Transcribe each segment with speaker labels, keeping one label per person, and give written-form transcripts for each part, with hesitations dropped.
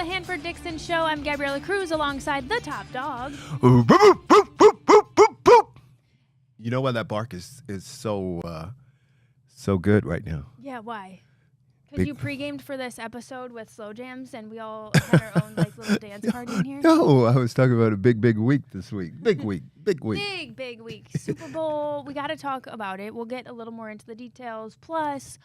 Speaker 1: Hanford Dixon Show. I'm Gabriella Cruz alongside the top dog.
Speaker 2: You know why that bark is so good right now?
Speaker 1: Yeah, why? Because you pre-gamed for this episode with slow jams, and we all had our own little dance party in here.
Speaker 2: No, I was talking about a big week this week. Big week.
Speaker 1: Big week. Super Bowl. We got to talk about it. We'll get a little more into the details. Plus,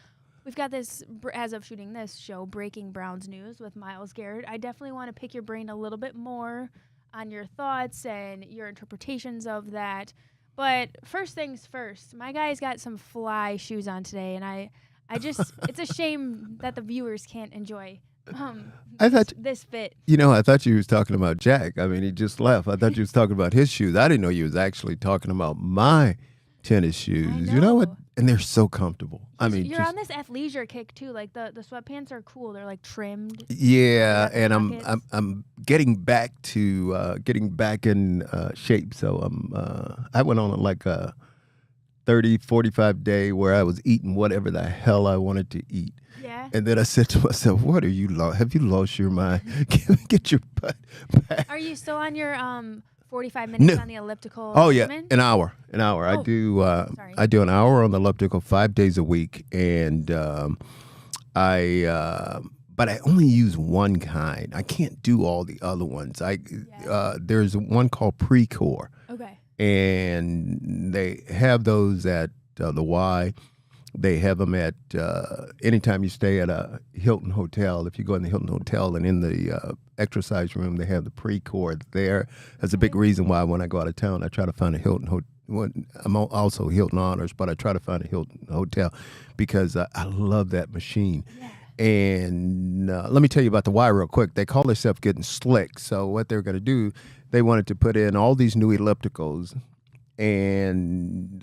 Speaker 1: we've got this, as of shooting this show, Breaking Browns News with Myles Garrett. I definitely want to pick your brain a little bit more on your thoughts and your interpretations of that. But first things first, my guy's got some fly shoes on today, and I just, it's a shame that the viewers can't enjoy this fit.
Speaker 2: You know, I thought you was talking about Jack. I mean, he just left. I thought you was talking about his shoes. I didn't know you was actually talking about my tennis shoes. You know what? And they're so comfortable.
Speaker 1: You're on this athleisure kick too. Like the sweatpants are cool. They're like trimmed.
Speaker 2: Yeah, and I'm getting back in shape. So I went on like a 30, 45 day where I was eating whatever the hell I wanted to eat.
Speaker 1: Yeah.
Speaker 2: And then I said to myself, "What are you? Have you lost your mind? Get your butt back."
Speaker 1: Are you still on your 45 minutes on the elliptical?
Speaker 2: Oh yeah,
Speaker 1: regimen?
Speaker 2: an hour.
Speaker 1: Oh,
Speaker 2: I do an hour on the elliptical 5 days a week, and but I only use one kind. I can't do all the other ones. There's one called Pre-Core.
Speaker 1: Okay.
Speaker 2: And they have those at the Y. They have them at anytime you stay at a Hilton hotel. If you go in the Hilton hotel and in the exercise room, they have the Pre-Core there. That's a big reason why when I go out of town, I try to find a Hilton hotel. I'm also Hilton Honors, but I try to find a Hilton hotel because I love that machine. Yeah. And let me tell you about the Y real quick. They call themselves getting slick. So what they're going to do, they wanted to put in all these new ellipticals. And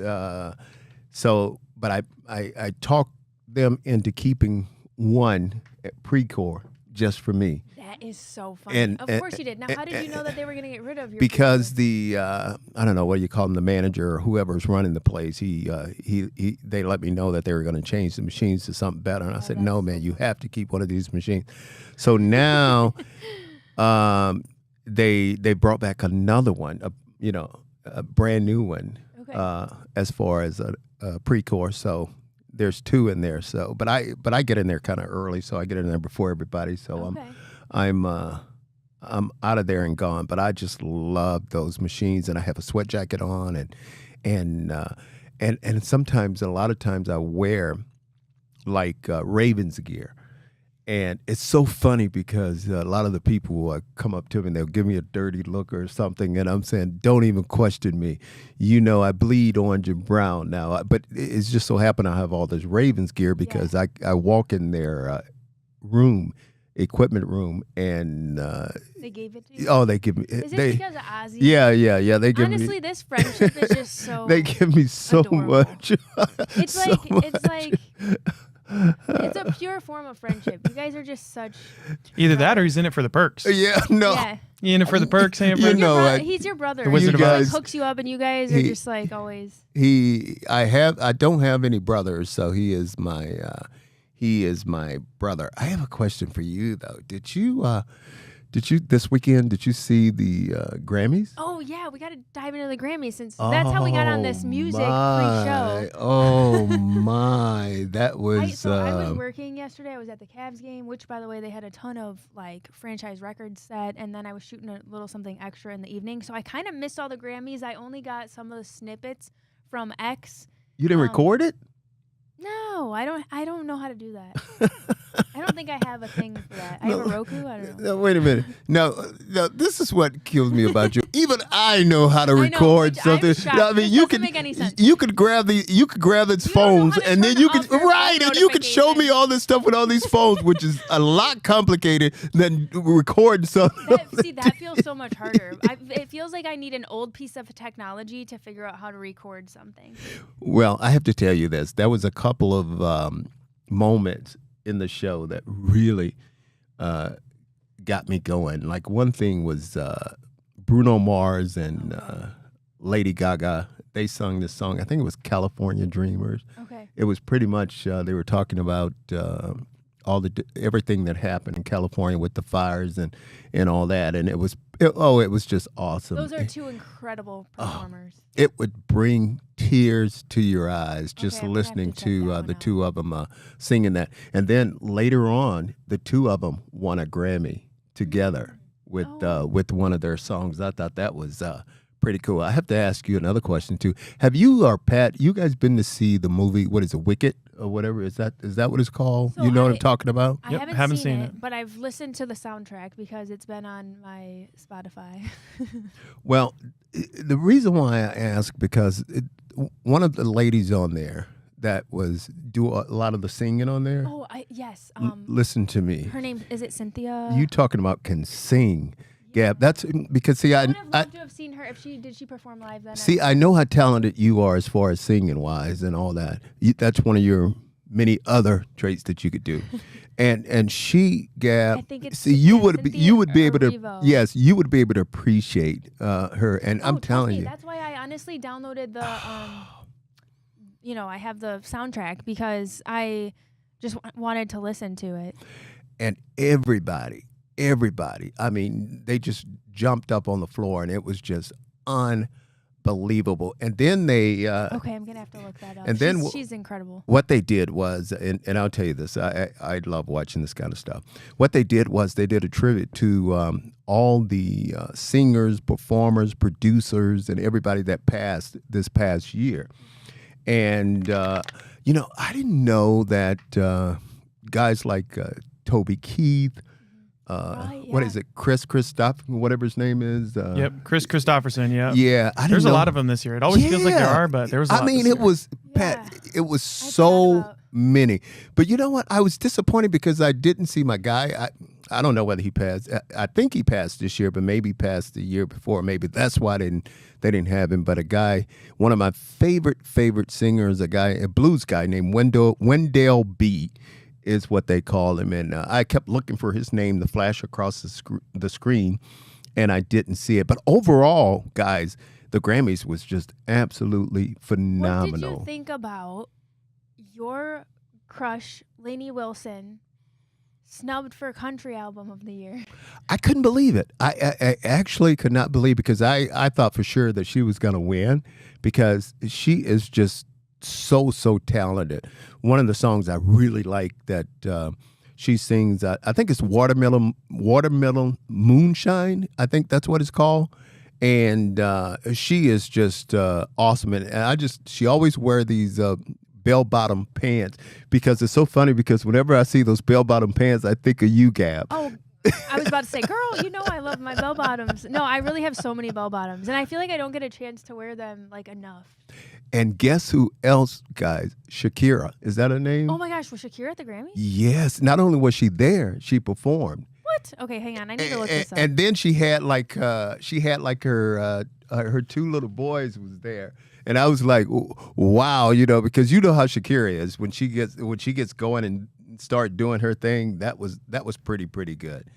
Speaker 2: but I talked them into keeping one Pre-Core just for me.
Speaker 1: That is so funny. Of course you did. Now, how did you know that they were going to get rid of your
Speaker 2: Because Pre-Core? I don't know what you call him, the manager or whoever's running the place, they let me know that they were going to change the machines to something better. And I said, no, man, you have to keep one of these machines. So now they brought back another one, a brand new one, as far as a Pre-Core. So there's two in there. So, but I get in there kind of early, so I get in there before everybody. So I'm out of there and gone. But I just love those machines, and I have a sweat jacket on, and sometimes, a lot of times, I wear like Ravens gear. And it's so funny because a lot of the people will come up to me and they'll give me a dirty look or something. And I'm saying, don't even question me. I bleed orange and brown now. But it's just so happened I have all this Ravens gear because I walk in their equipment room, and
Speaker 1: they gave it to you?
Speaker 2: Oh, they give me.
Speaker 1: Is it because of Ozzy?
Speaker 2: Yeah. They give
Speaker 1: Honestly,
Speaker 2: me.
Speaker 1: This friendship is just so.
Speaker 2: They give me so
Speaker 1: adorable.
Speaker 2: much.
Speaker 1: It's a pure form of friendship. You guys are just such.
Speaker 3: Either that or he's in it for the perks.
Speaker 2: Yeah, no.
Speaker 1: Yeah.
Speaker 3: You in it for the perks, Hanford?
Speaker 1: He's your brother.
Speaker 3: The Wizard
Speaker 1: he
Speaker 3: of
Speaker 1: like
Speaker 3: Oz.
Speaker 1: hooks you up, and you guys are just like always.
Speaker 2: I don't have any brothers, so he is my brother. I have a question for you though. Did you this weekend? Did you see the Grammys?
Speaker 1: Oh yeah, we got to dive into the Grammys since that's how we got on this music pre-show.
Speaker 2: Oh my, that was.
Speaker 1: I was working yesterday. I was at the Cavs game, which by the way they had a ton of like franchise records set, and then I was shooting a little something extra in the evening, so I kind of missed all the Grammys. I only got some of the snippets from X.
Speaker 2: You didn't record it?
Speaker 1: No, I don't know how to do that. I don't think I have a thing for that. I have a Roku. I don't know.
Speaker 2: No, wait a minute. No, this is what kills me about you. Even I know how to record something.
Speaker 1: I mean,
Speaker 2: you
Speaker 1: can make any sense.
Speaker 2: You could grab its phones, and then you could and you could show me all this stuff with all these phones, which is a lot complicated than recording something.
Speaker 1: That feels so much harder. It feels like I need an old piece of technology to figure out how to record something.
Speaker 2: Well, I have to tell you this. There was a couple of moments in the show that really got me going. Like one thing was Bruno Mars and Lady Gaga. They sung this song. I think it was California Dreamers.
Speaker 1: Okay.
Speaker 2: It was pretty much they were talking about everything that happened in California with the fires and all that, and it was just awesome.
Speaker 1: Those are two incredible performers.
Speaker 2: It would bring tears to your eyes just
Speaker 1: Okay, I'm gonna have
Speaker 2: listening
Speaker 1: to check
Speaker 2: to
Speaker 1: that one
Speaker 2: the
Speaker 1: out.
Speaker 2: two of them singing that, and then later on, the two of them won a Grammy together with one of their songs. I thought that was pretty cool. I have to ask you another question too. Have you or Pat, you guys been to see the movie? What is it, Wicked or whatever? Is that what it's called?
Speaker 1: So
Speaker 2: you know what I'm talking about?
Speaker 1: I
Speaker 3: Yep,
Speaker 1: haven't seen it, but I've listened to the soundtrack because it's been on my Spotify.
Speaker 2: Well, the reason why I ask because one of the ladies on there that was do a lot of the singing on there.
Speaker 1: Oh, yes.
Speaker 2: Listen to me.
Speaker 1: Her name is it Cynthia?
Speaker 2: You talking about can sing, Gab? That's because see,
Speaker 1: I would have loved to have seen her if did she perform live then?
Speaker 2: see, I know how talented you are as far as singing wise and all that. That's one of your many other traits that you could do. And she, Gab,
Speaker 1: I think it's
Speaker 2: see, you
Speaker 1: Cynthia
Speaker 2: would be able to
Speaker 1: Erivo.
Speaker 2: yes, you would be able to appreciate her. And I'm
Speaker 1: trust
Speaker 2: telling
Speaker 1: me,
Speaker 2: you,
Speaker 1: that's why I honestly downloaded the I have the soundtrack because I just wanted to listen to it.
Speaker 2: and everybody, I mean, they just jumped up on the floor, and it was just unbelievable. And then they,
Speaker 1: Okay, I'm gonna have to look that up.
Speaker 2: and then
Speaker 1: she's incredible.
Speaker 2: what they did was, and I'll tell you this, I love watching this kind of stuff. What they did was they did a tribute to all the singers, performers, producers, and everybody that passed this past year. And I didn't know that guys like Toby Keith. What is it, Chris Christoph, whatever his name is?
Speaker 3: Yep, Chris Christopherson. Yeah,
Speaker 2: Yeah, I didn't
Speaker 3: There's
Speaker 2: know.
Speaker 3: a lot of them this year. It always feels like there
Speaker 2: Yeah.
Speaker 3: are, but there was. A lot
Speaker 2: I mean,
Speaker 3: this
Speaker 2: it
Speaker 3: year.
Speaker 2: was
Speaker 1: Yeah.
Speaker 2: Pat. It was
Speaker 1: forgot
Speaker 2: so
Speaker 1: about-
Speaker 2: many. But you know what? I was disappointed because I didn't see my guy. I don't know whether he passed. I think he passed this year, but maybe passed the year before. Maybe that's why they didn't have him. But a guy, one of my favorite singers, a blues guy named Wendell B. is what they call him. And I kept looking for his name to flash across the screen, and I didn't see it. But overall, guys, the Grammys was just absolutely phenomenal.
Speaker 1: What did you think about your crush, Lainey Wilson, snubbed for Country Album of the Year?
Speaker 2: I couldn't believe it. I actually could not believe because I thought for sure that she was going to win because she is just so talented. One of the songs I really like that she sings, I think it's Watermelon Moonshine. I think that's what it's called. And she is just awesome. And she always wear these bell-bottom pants because it's so funny because whenever I see those bell-bottom pants, I think of you, Gab.
Speaker 1: Oh, I was about to say, girl, I love my bell bottoms. No, I really have so many bell bottoms, and I feel like I don't get a chance to wear them enough.
Speaker 2: And guess who else, guys? Shakira. Is that her name?
Speaker 1: Oh my gosh, was Shakira at the Grammys?
Speaker 2: Yes. Not only was she there, she performed.
Speaker 1: What? Okay, hang on. I need to look this up.
Speaker 2: And then she had her two little boys was there. And I was like, wow, because you know how Shakira is when she gets going and start doing her thing. That was pretty good.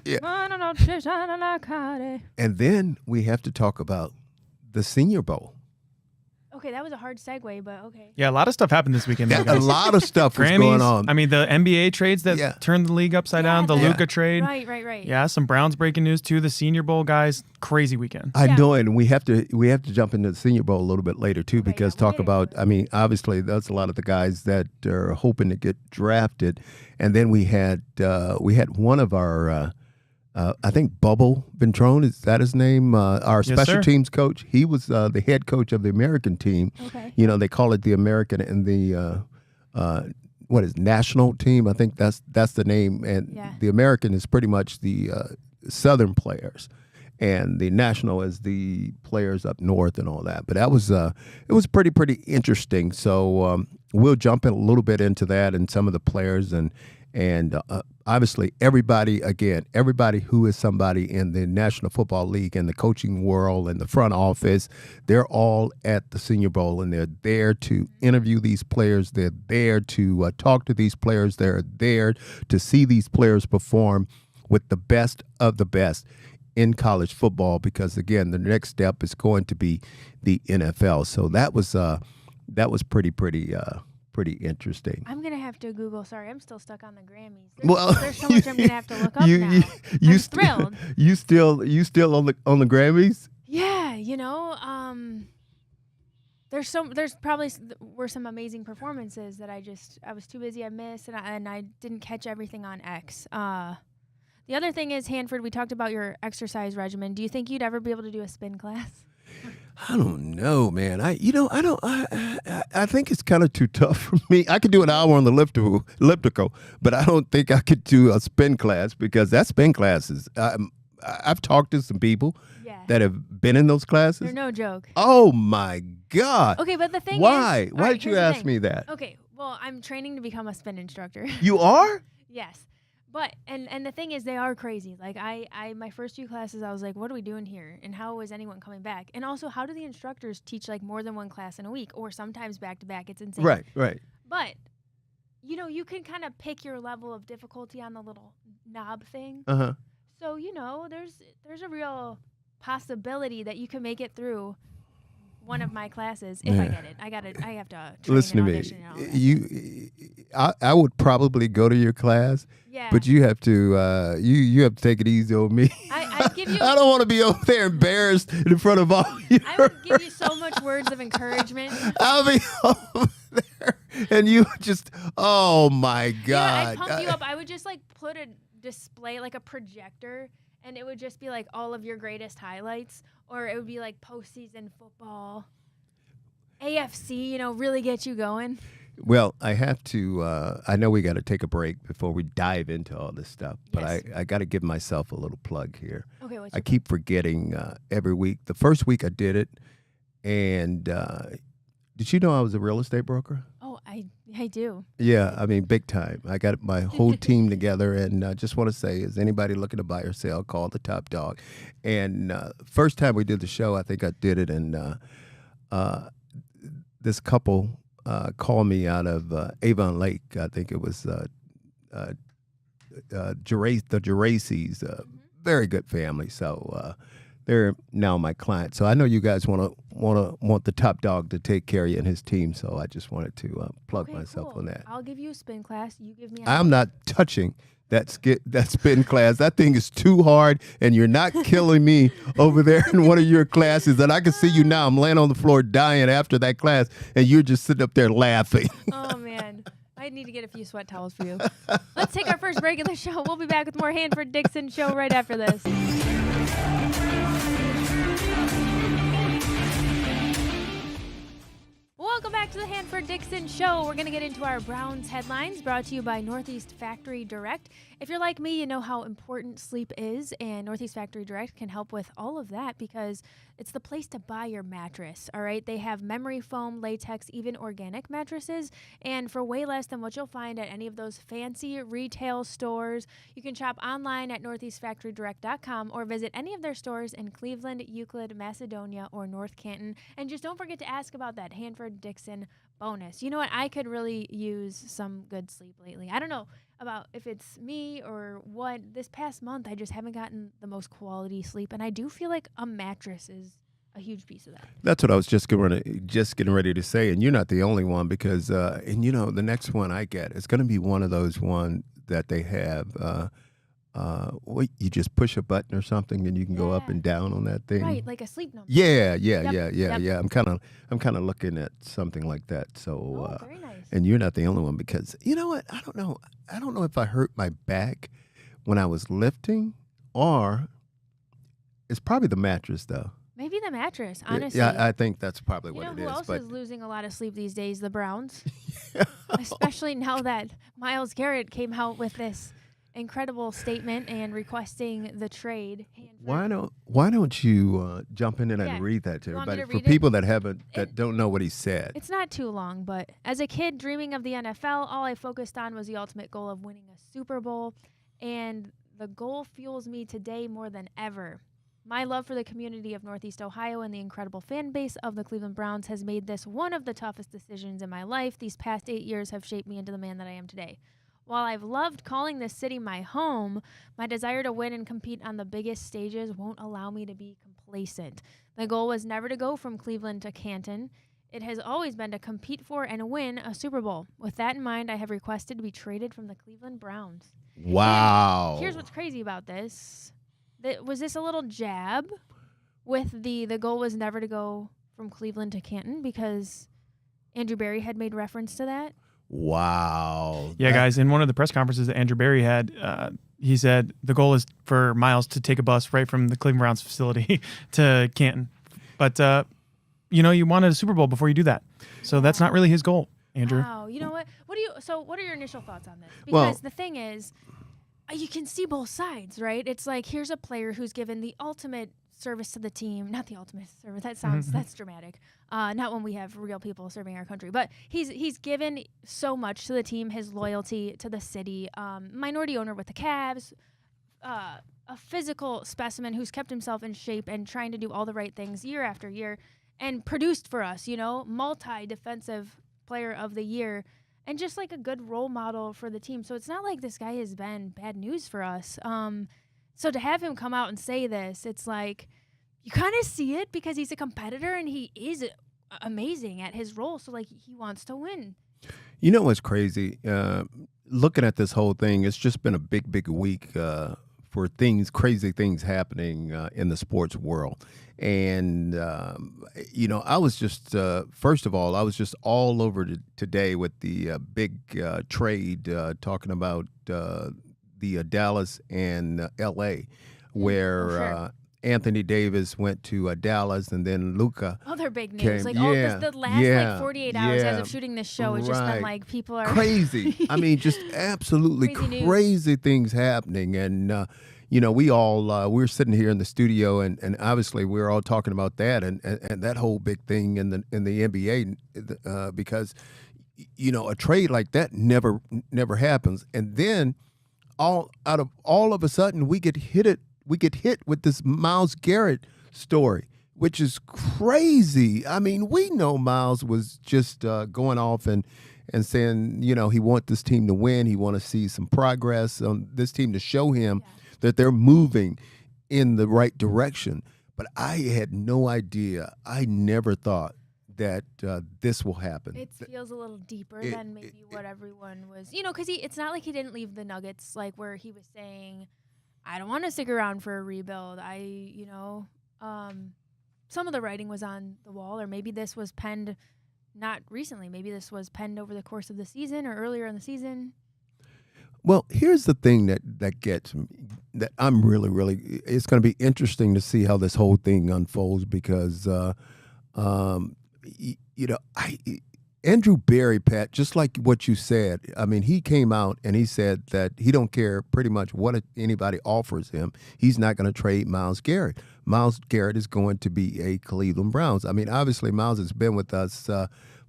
Speaker 2: Yeah. And then we have to talk about the Senior Bowl.
Speaker 1: Okay, that was a hard segue, but okay.
Speaker 3: Yeah, a lot of stuff happened this weekend.
Speaker 2: Yeah, a lot of stuff was
Speaker 3: Grammys,
Speaker 2: going on.
Speaker 3: I mean, the NBA trades that turned the league upside down, the
Speaker 1: Yeah.
Speaker 3: Luka trade.
Speaker 1: Right.
Speaker 3: Yeah, some Browns breaking news too. The Senior Bowl guys, crazy weekend.
Speaker 2: I
Speaker 1: Yeah.
Speaker 2: know it, and we have to jump into the Senior Bowl a little bit later too, because
Speaker 1: yeah, we'll
Speaker 2: talk
Speaker 1: get
Speaker 2: about.
Speaker 1: into
Speaker 2: I mean, obviously, that's a lot of the guys that are hoping to get drafted, and then we had one of our. I think Bubble Ventrone, is that his name? Our
Speaker 3: Yes,
Speaker 2: special
Speaker 3: sir.
Speaker 2: teams coach. He was the head coach of the American team.
Speaker 1: Okay.
Speaker 2: They call it the American and the national team. I think that's the name. And
Speaker 1: Yeah.
Speaker 2: the American is pretty much the Southern players, and the national is the players up north and all that. But that was it was pretty interesting. So we'll jump in a little bit into that and some of the players and obviously everybody who is somebody in the National Football League and the coaching world and the front office, they're all at the Senior Bowl, and they're there to interview these players. They're there to talk to these players. They're there to see these players perform with the best of the best in college football, because again, the next step is going to be the NFL. So that was pretty pretty interesting.
Speaker 1: I'm gonna have to Google. Sorry, I'm still stuck on the Grammys. There's so much I'm gonna have to look up now. I'm thrilled.
Speaker 2: You still on the Grammys?
Speaker 1: Yeah, there's probably were some amazing performances that I was too busy, I missed, and I didn't catch everything on X. The other thing is, Hanford, we talked about your exercise regimen. Do you think you'd ever be able to do a spin class?
Speaker 2: I don't know, man. I think it's kind of too tough for me. I could do an hour on the elliptical, but I don't think I could do a spin class because that spin class is. I've talked to some people that have been in those classes.
Speaker 1: They're no joke.
Speaker 2: Oh my God.
Speaker 1: Okay, but the thing
Speaker 2: why?
Speaker 1: is,
Speaker 2: Why did you ask me that?
Speaker 1: Okay, well, I'm training to become a spin instructor.
Speaker 2: You are?
Speaker 1: Yes. But and the thing is, they are crazy. Like I my first few classes, I was like, what are we doing here? And how is anyone coming back? And also, how do the instructors teach like more than one class in a week, or sometimes back to back? It's insane.
Speaker 2: Right.
Speaker 1: But you can kind of pick your level of difficulty on the little knob thing. So there's a real possibility that you can make it through one of my classes if I get it. I have to train
Speaker 2: listen
Speaker 1: and
Speaker 2: to
Speaker 1: audition and all that.
Speaker 2: I would probably go to your class.
Speaker 1: Yeah.
Speaker 2: But you have to you have to take it easy on me.
Speaker 1: I'd give you.
Speaker 2: I don't want to be over there embarrassed in front of all you.
Speaker 1: I would give you so much words of encouragement.
Speaker 2: I'll be over there, and you just, oh my God!
Speaker 1: Yeah, I'd pump you up. I would just like put a display, like a projector, and it would just be like all of your greatest highlights, or it would be like postseason football, AFC. Really get you going.
Speaker 2: Well, I have to. I know we got to take a break before we dive into all this stuff, but
Speaker 1: Yes.
Speaker 2: I got to give myself a little plug here.
Speaker 1: Okay, what's
Speaker 2: I
Speaker 1: your
Speaker 2: keep forgetting every week. The first week I did it, and did you know I was a real estate broker?
Speaker 1: Oh, I do.
Speaker 2: Yeah, I mean, big time. I got my whole team together, and I just want to say, is anybody looking to buy or sell, call the top dog. And first time we did the show, I think I did it, and this couple called me out of Avon Lake. I think it was the Geraces, very good family. So they're now my client. So I know you guys want the top dog to take care of you and his team. So I just wanted to plug myself
Speaker 1: cool.
Speaker 2: on that.
Speaker 1: I'll give you a spin class. You give me.
Speaker 2: I'm not touching that spin class. That thing is too hard, and you're not killing me over there in one of your classes. And I can see you now. I'm laying on the floor dying after that class, and you're just sitting up there laughing.
Speaker 1: Oh man. I need to get a few sweat towels for you. Let's take our first break of the show. We'll be back with more Hanford Dixon show right after this. Welcome back to the Hanford Dixon Show. We're going to get into our Browns headlines brought to you by Northeast Factory Direct. If you're like me, you know how important sleep is, and Northeast Factory Direct can help with all of that because it's the place to buy your mattress, all right? They have memory foam, latex, even organic mattresses, and for way less than what you'll find at any of those fancy retail stores. You can shop online at northeastfactorydirect.com or visit any of their stores in Cleveland, Euclid, Macedonia, or North Canton. And just don't forget to ask about that Hanford Dixon bonus. You know what? I could really use some good sleep lately. I don't know about if it's me or what. This past month, I just haven't gotten the most quality sleep, and I do feel like a mattress is a huge piece of that.
Speaker 2: That's what I was just getting ready to say, and you're not the only one because, the next one I get is going to be one of those one that they have. You just push a button or something, and you can go up and down on that thing.
Speaker 1: Right, like a sleep number.
Speaker 2: Yeah.
Speaker 1: Yep.
Speaker 2: I'm kind of looking at something like that. So,
Speaker 1: very nice.
Speaker 2: And you're not the only one because you know what? I don't know if I hurt my back when I was lifting, or it's probably the mattress though.
Speaker 1: Maybe the mattress, honestly.
Speaker 2: Yeah, I think that's probably what it is.
Speaker 1: You know who else
Speaker 2: but
Speaker 1: is losing a lot of sleep these days? The Browns. Especially now that Myles Garrett came out with this incredible statement and requesting the trade.
Speaker 2: Why don't you jump in and read that to everybody for people that don't know what he said?
Speaker 1: It's not too long, but as a kid dreaming of the NFL, all I focused on was the ultimate goal of winning a Super Bowl, and the goal fuels me today more than ever. My love for the community of Northeast Ohio and the incredible fan base of the Cleveland Browns has made this one of the toughest decisions in my life. These past 8 years have shaped me into the man that I am today. While I've loved calling this city my home, my desire to win and compete on the biggest stages won't allow me to be complacent. The goal was never to go from Cleveland to Canton. it has always been to compete for and win a Super Bowl. With that in mind, I have requested to be traded from the Cleveland Browns.
Speaker 2: Wow.
Speaker 1: And here's what's crazy about this. Was this a little jab with the goal was never to go from Cleveland to Canton because Andrew Berry had made reference to that?
Speaker 2: Wow.
Speaker 3: Yeah, guys, in one of the press conferences that Andrew Berry had, he said the goal is for Myles to take a bus right from the Cleveland Browns facility to Canton. But, you wanted a Super Bowl before you do that. So that's not really his goal, Andrew.
Speaker 1: Wow. You know what? What are your initial thoughts on this?
Speaker 2: Well-
Speaker 1: Because the thing is, you can see both sides, right? It's like, here's a player who's given the ultimate service to the team. Not the ultimate service. That sounds, that's dramatic. Not when we have real people serving our country. But he's given so much to the team, his loyalty to the city. Minority owner with the Cavs. A physical specimen who's kept himself in shape and trying to do all the right things year after year and produced for us, multi-defensive player of the year. And just like a good role model for the team. So it's not like this guy has been bad news for us. So to have him come out and say this, it's like you kind of see it because he's a competitor and he is amazing at his role. So like he wants to win.
Speaker 2: You know what's crazy? Looking at this whole thing, it's just been a big, big week for crazy things happening in the sports world. And, I was just, first of all, I was just all over today with the big trade talking about the Dallas and L.A., where
Speaker 1: sure.
Speaker 2: Anthony Davis went to Dallas, and then Luka.
Speaker 1: Other big news.
Speaker 2: came.
Speaker 1: Like
Speaker 2: Yeah,
Speaker 1: the last 48 hours as
Speaker 2: yeah,
Speaker 1: of shooting this show has just been
Speaker 2: right.
Speaker 1: like people are
Speaker 2: Crazy. I mean, just absolutely
Speaker 1: Crazy news.
Speaker 2: crazy things happening. And, we all, we're sitting here in the studio, and obviously we're all talking about that and that whole big thing in the NBA because, a trade like that never happens. And then all of a sudden we get hit with this Myles Garrett story, which is crazy. I mean, we know Myles was just going off and saying, he wants this team to win. He want to see some progress on this team to show him that they're moving in the right direction. But I had no idea. I never thought that this will happen.
Speaker 1: It feels a little deeper than maybe what everyone was, because it's not like he didn't leave the Nuggets, like where he was saying, I don't want to stick around for a rebuild. Some of the writing was on the wall, or maybe this was penned not recently. Maybe this was penned over the course of the season or earlier in the season.
Speaker 2: Well, here's the thing that gets me, that I'm really, really, it's going to be interesting to see how this whole thing unfolds because, Andrew Berry, Pat, just like what you said, I mean, he came out and he said that he don't care pretty much what anybody offers him. He's not going to trade Myles Garrett. Myles Garrett is going to be a Cleveland Browns. I mean, obviously, Myles has been with us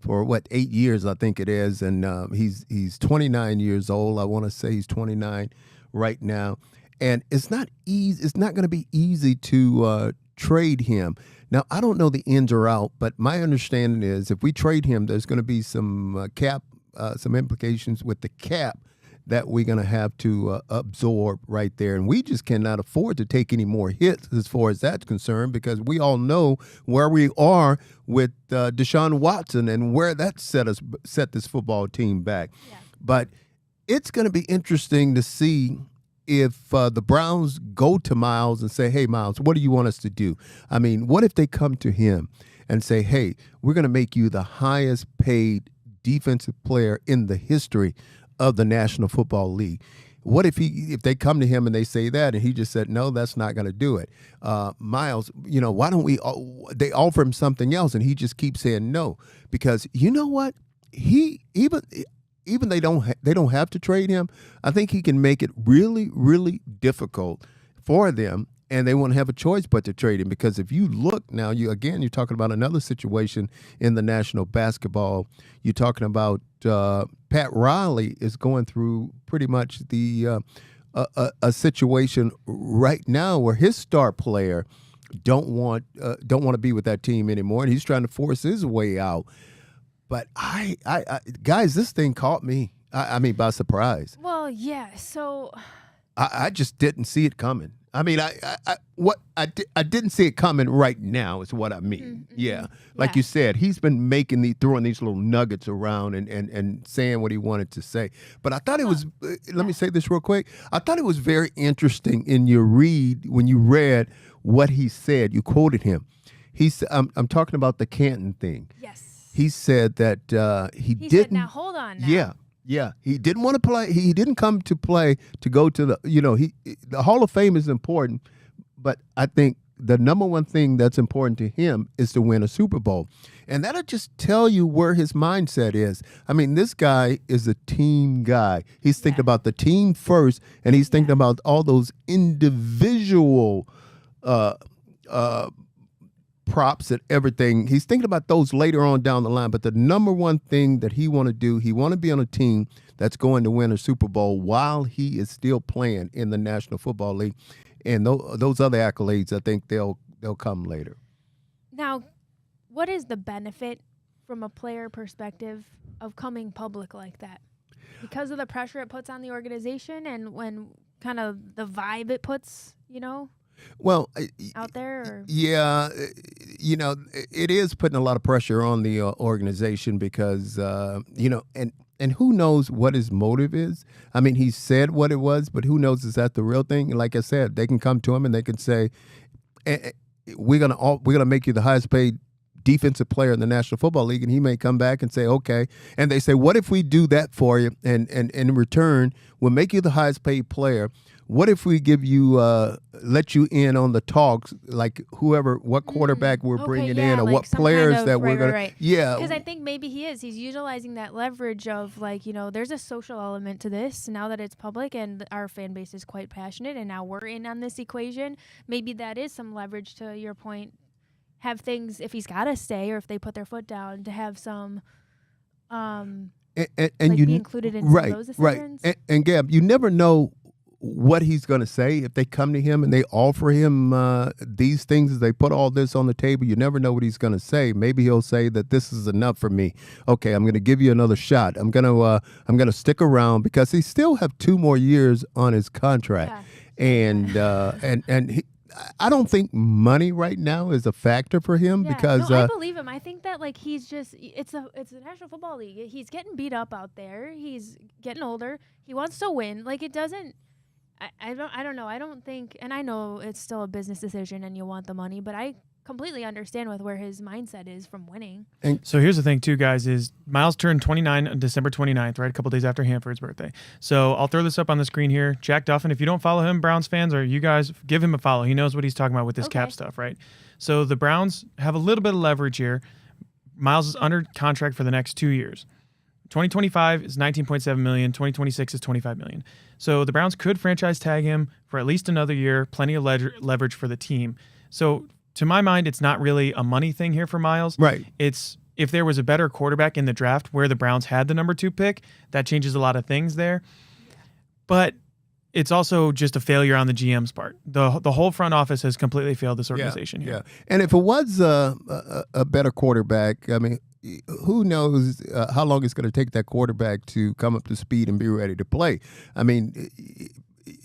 Speaker 2: for 8 years, I think it is, and he's 29 years old. I want to say he's 29 right now, and it's not easy. It's not going to be easy to trade him. Now, I don't know the ins or out, but my understanding is if we trade him, there's going to be some some implications with the cap that we're going to have to absorb right there. And we just cannot afford to take any more hits as far as that's concerned because we all know where we are with Deshaun Watson and where that set this football team back. Yeah. But it's going to be interesting to see if the Browns go to Myles and say, hey, Myles, what do you want us to do? I mean, what if they come to him and say, hey, we're going to make you the highest paid defensive player in the history of the National Football League? What if they come to him and they say that and he just said, no, that's not going to do it? Myles, why don't they offer him something else and he just keeps saying no? Because you know what? Even they don't have to trade him. I think he can make it really, really difficult for them, and they won't have a choice but to trade him. Because if you look now, you're talking about another situation in the National Basketball. You're talking about Pat Riley is going through pretty much the a situation right now where his star player don't want to be with that team anymore, and he's trying to force his way out. But I guys, this thing caught me. I mean, by surprise.
Speaker 1: Well, yeah. So
Speaker 2: I just didn't see it coming. I mean, I didn't see it coming right now is what I mean. Yeah. Like you said, he's been throwing these little nuggets around and saying what he wanted to say. But I thought it was, let me say this real quick. I thought it was very interesting in your read, when you read what he said, you quoted him. I'm talking about the Canton thing.
Speaker 1: Yes.
Speaker 2: He said that he didn't.
Speaker 1: Said, now hold on now.
Speaker 2: Yeah, he didn't want to play. He didn't come to play to go to the Hall of Fame is important, but I think the number one thing that's important to him is to win a Super Bowl. And that'll just tell you where his mindset is. I mean, this guy is a team guy. He's thinking about the team first, and he's thinking about all those individual props and everything. He's thinking about those later on down the line. But the number one thing that he want to do, he want to be on a team that's going to win a Super Bowl while he is still playing in the National Football League. And those other accolades, I think they'll come later.
Speaker 1: Now, what is the benefit from a player perspective of coming public like that? Because of the pressure it puts on the organization and when kind of the vibe it puts,
Speaker 2: Well,
Speaker 1: out there? Or?
Speaker 2: Yeah, it is putting a lot of pressure on the organization because, and who knows what his motive is. I mean, he said what it was, but who knows, is that the real thing? And like I said, they can come to him and they can say, we're gonna make you the highest paid defensive player in the National Football League, and he may come back and say, okay. And they say, what if we do that for you, and in return, we'll make you the highest paid player. What if we give you, let you in on the talks, like what quarterback we're bringing in, or
Speaker 1: like
Speaker 2: what players that we're going
Speaker 1: to.
Speaker 2: Yeah.
Speaker 1: Because I think maybe he's utilizing that leverage of there's a social element to this now that it's public and our fan base is quite passionate and now we're in on this equation. Maybe that is some leverage to your point. Have things, if he's got to stay or if they put their foot down, to have some,
Speaker 2: and
Speaker 1: be included in some of those decisions.
Speaker 2: Right. And Gab, you never know what he's going to say if they come to him and they offer him these things, as they put all this on the table. You never know what he's going to say. Maybe he'll say that this is enough for me. Okay, I'm going to give you another shot. I'm going to stick around because he still have 2 more years on his contract. Yeah. And he, I don't think money right now is a factor for him because
Speaker 1: I believe him. I think that he's just it's the National Football League. He's getting beat up out there. He's getting older. He wants to win. It doesn't. I don't know. I don't think, and I know it's still a business decision and you want the money, but I completely understand where his mindset is from winning.
Speaker 3: And so here's the thing too, guys, is Myles turned 29 on December 29th, right? A couple days after Hanford's birthday. So I'll throw this up on the screen here. Jack Duffin, if you don't follow him, Browns fans, or you guys, give him a follow. He knows what he's talking about with this cap stuff, right? So the Browns have a little bit of leverage here. Myles is under contract for the next 2 years. 2025 is $19.7 million. 2026 is $25 million. So the Browns could franchise tag him for at least another year. Plenty of leverage for the team. So to my mind, it's not really a money thing here for Myles.
Speaker 2: Right.
Speaker 3: It's if there was a better quarterback in the draft where the Browns had the number 2 pick, that changes a lot of things there. But it's also just a failure on the GM's part. The whole front office has completely failed this organization here.
Speaker 2: Yeah. And if it was a better quarterback, I mean, who knows how long it's going to take that quarterback to come up to speed and be ready to play. I mean,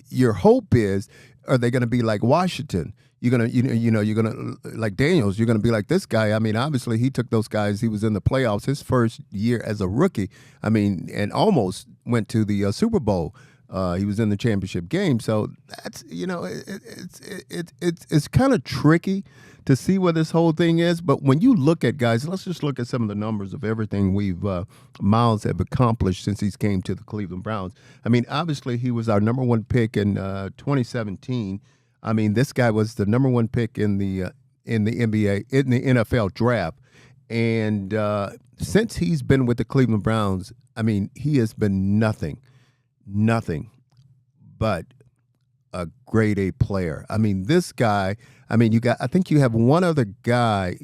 Speaker 2: your hope is, are they going to be like Washington? You're going to like Daniels, you're going to be like this guy. I mean, obviously he took those guys. He was in the playoffs his first year as a rookie. I mean, and almost went to the Super Bowl. He was in the championship game. So that's, it's kind of tricky to see where this whole thing is. But when you look at guys, let's just look at some of the numbers of everything Myles have accomplished since he's came to the Cleveland Browns. I mean, obviously he was our number 1 pick in 2017. I mean, this guy was the number 1 pick in the NBA, in the NFL draft. And since he's been with the Cleveland Browns, I mean, he has been nothing but a grade A player. I mean, this guy, I think you have one other guy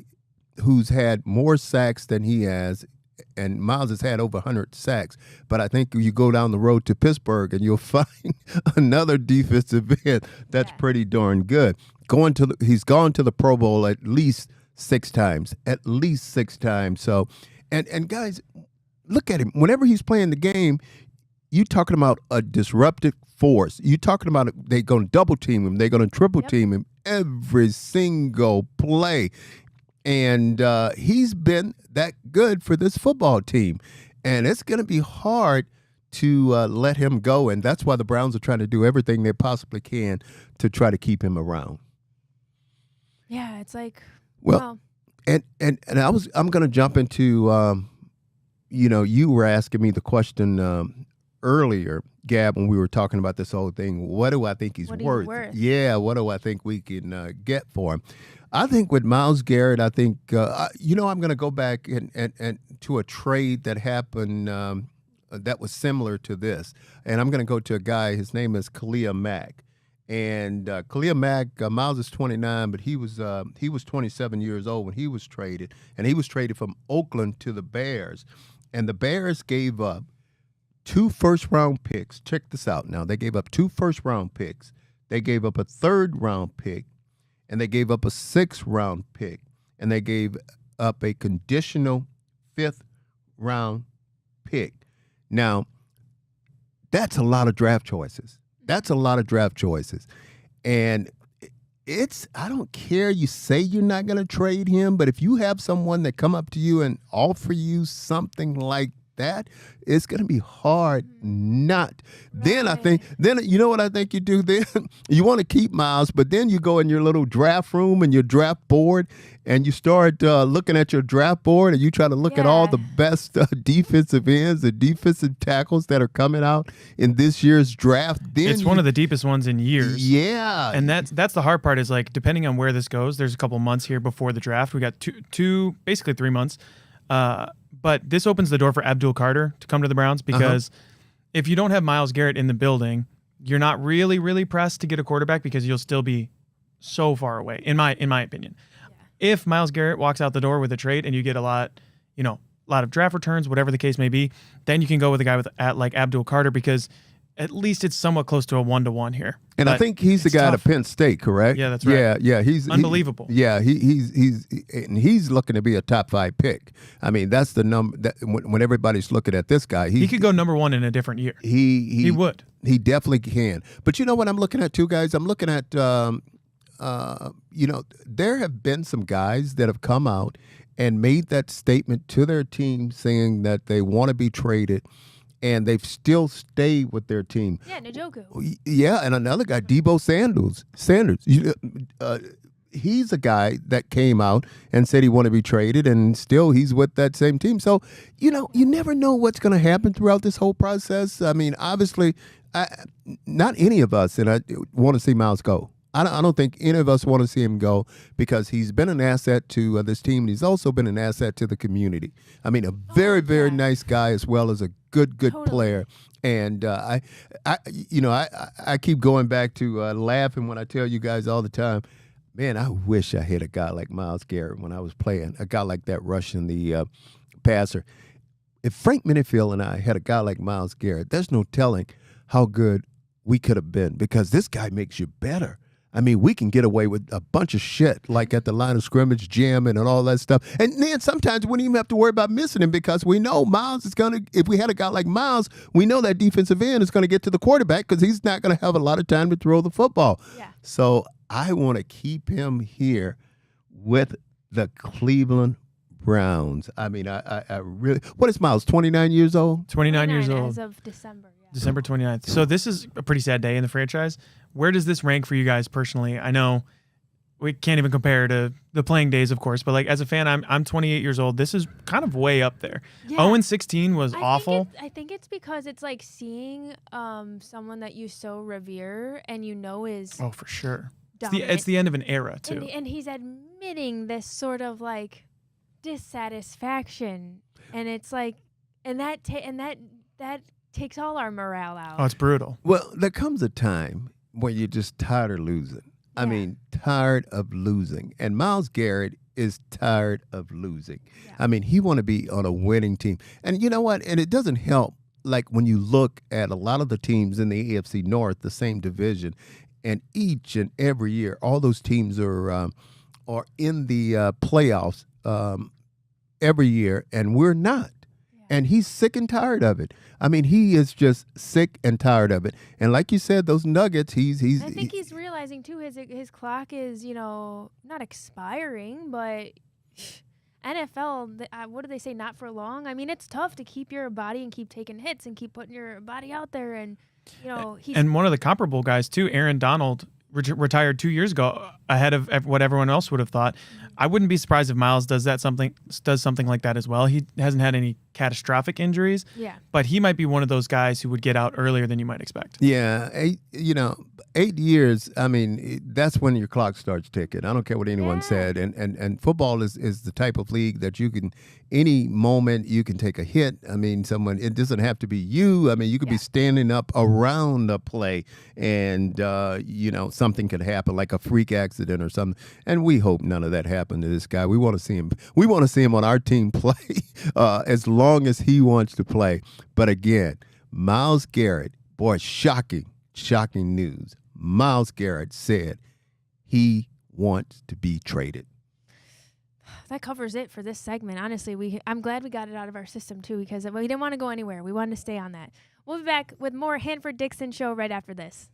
Speaker 2: who's had more sacks than he has, and Myles has had over 100 sacks. But I think you go down the road to Pittsburgh and you'll find another defensive end that's pretty darn good. He's gone to the Pro Bowl at least 6 times. So, and guys, look at him. Whenever he's playing the game, you talking about a disruptive force. You talking about they're going to double team him. They're going to triple team him every single play. And he's been that good for this football team. And it's going to be hard to let him go. And that's why the Browns are trying to do everything they possibly can to try to keep him around.
Speaker 1: Yeah, it's like,
Speaker 2: well. And I'm going to jump into, you were asking me the question earlier, Gab, when we were talking about this whole thing. What do I think he's worth? Yeah, what do I think we can get for him? I think with Myles Garrett, I think, I'm going to go back and to a trade that happened that was similar to this. And I'm going to go to a guy, his name is Khalil Mack. And Khalil Mack, Myles is 29, but he was 27 years old when he was traded. And he was traded from Oakland to the Bears. And the Bears gave up 2 first-round picks. Check this out now. They gave up 2 first-round picks. They gave up a 3rd-round pick. And they gave up a 6th-round pick. And they gave up a conditional 5th-round pick. Now, that's a lot of draft choices. That's a lot of draft choices. And I don't care you say you're not going to trade him, but if you have someone that come up to you and offer you something like that, it's going to be hard not. Right. Then you know what I think you do then? You want to keep Myles, but then you go in your little draft room and your draft board and you start looking at your draft board and you try to look at all the best defensive ends and defensive tackles that are coming out in this year's draft. Then
Speaker 3: it's one of the deepest ones in years.
Speaker 2: Yeah.
Speaker 3: And that's the hard part is like, depending on where this goes, there's a couple months here before the draft. We got two basically 3 months. But this opens the door for Abdul Carter to come to the Browns because if you don't have Myles Garrett in the building, you're not really, really pressed to get a quarterback because you'll still be so far away, in my opinion. Yeah. If Myles Garrett walks out the door with a trade and you get a lot of draft returns, whatever the case may be, then you can go with a guy like Abdul Carter because at least it's somewhat close to a 1-to-1 here.
Speaker 2: And
Speaker 3: but
Speaker 2: I think he's the guy out of Penn State, correct?
Speaker 3: Yeah, that's right.
Speaker 2: Yeah, he's
Speaker 3: unbelievable.
Speaker 2: He's looking to be a top 5 pick. I mean, that's the number that when everybody's looking at this guy,
Speaker 3: he could go number 1 in a different year. He would.
Speaker 2: He definitely can. But you know what I'm looking at too, guys? I'm looking at there have been some guys that have come out and made that statement to their team saying that they want to be traded. And they've still stayed with their team.
Speaker 1: Yeah, Njoku.
Speaker 2: Yeah, and another guy, Debo Sanders. He's a guy that came out and said he wanted to be traded, and still he's with that same team. So, you never know what's going to happen throughout this whole process. I mean, obviously, not any of us want to see Myles go. I don't think any of us want to see him go because he's been an asset to this team. And he's also been an asset to the community. I mean, a very, very nice guy as well as a good player. And I keep going back to laughing when I tell you guys all the time, man, I wish I had a guy like Myles Garrett when I was playing, a guy like that rushing the passer. If Frank Minifield and I had a guy like Myles Garrett, there's no telling how good we could have been because this guy makes you better. I mean, we can get away with a bunch of shit, like at the line of scrimmage, jamming and all that stuff. And then sometimes we don't even have to worry about missing him because we know Myles is going to, if we had a guy like Myles, we know that defensive end is going to get to the quarterback because he's not going to have a lot of time to throw the football. Yeah. So I want to keep him here with the Cleveland Browns. I mean, I really, what is Myles, 29 years old?
Speaker 3: 29 years old.
Speaker 1: As of December.
Speaker 3: December 29th. So this is a pretty sad day in the franchise. Where does this rank for you guys personally? I know we can't even compare to the playing days, of course, but like as a fan, I'm 28 years old. This is kind of way up there. Yeah. 0-16 was awful.
Speaker 1: I think it's because it's like seeing someone that you so revere and is
Speaker 3: for sure.
Speaker 1: It's
Speaker 3: the end of an era too.
Speaker 1: And he's admitting this sort of like dissatisfaction, and it's like, and that takes all our morale out.
Speaker 3: Oh, it's brutal.
Speaker 2: Well, there comes a time when you're just tired of losing. Yeah. I mean, tired of losing. And Myles Garrett is tired of losing. Yeah. I mean, he want to be on a winning team. And you know what? And it doesn't help, like when you look at a lot of the teams in the AFC North, the same division, and each and every year, all those teams are in the playoffs every year, and we're not. And he's sick and tired of it. I mean, he is just sick and tired of it. And like you said, those Nuggets,
Speaker 1: I think he's realizing too his clock is, not expiring, but NFL, what do they say? Not for long. I mean, it's tough to keep your body and keep taking hits and keep putting your body out there. And he's
Speaker 3: and one of the comparable guys too, Aaron Donald, retired 2 years ago ahead of what everyone else would have thought. I wouldn't be surprised if Myles does something like that as well. He hasn't had any catastrophic injuries, but he might be one of those guys who would get out earlier than you might expect.
Speaker 2: Yeah, 8 years. I mean, that's when your clock starts ticking. I don't care what anyone said. And football is the type of league that you can, any moment you can take a hit. I mean, it doesn't have to be you. I mean, you could be standing up around the play and, something could happen, like a freak accident or something. And we hope none of that happened to this guy. We want to see him. We want to see him on our team play as long as he wants to play. But again, Myles Garrett, boy, shocking news. Myles Garrett said he wants to be traded.
Speaker 1: That covers it for this segment. Honestly, I'm glad we got it out of our system too, because we didn't want to go anywhere. We wanted to stay on that. We'll be back with more Hanford Dixon show right after this.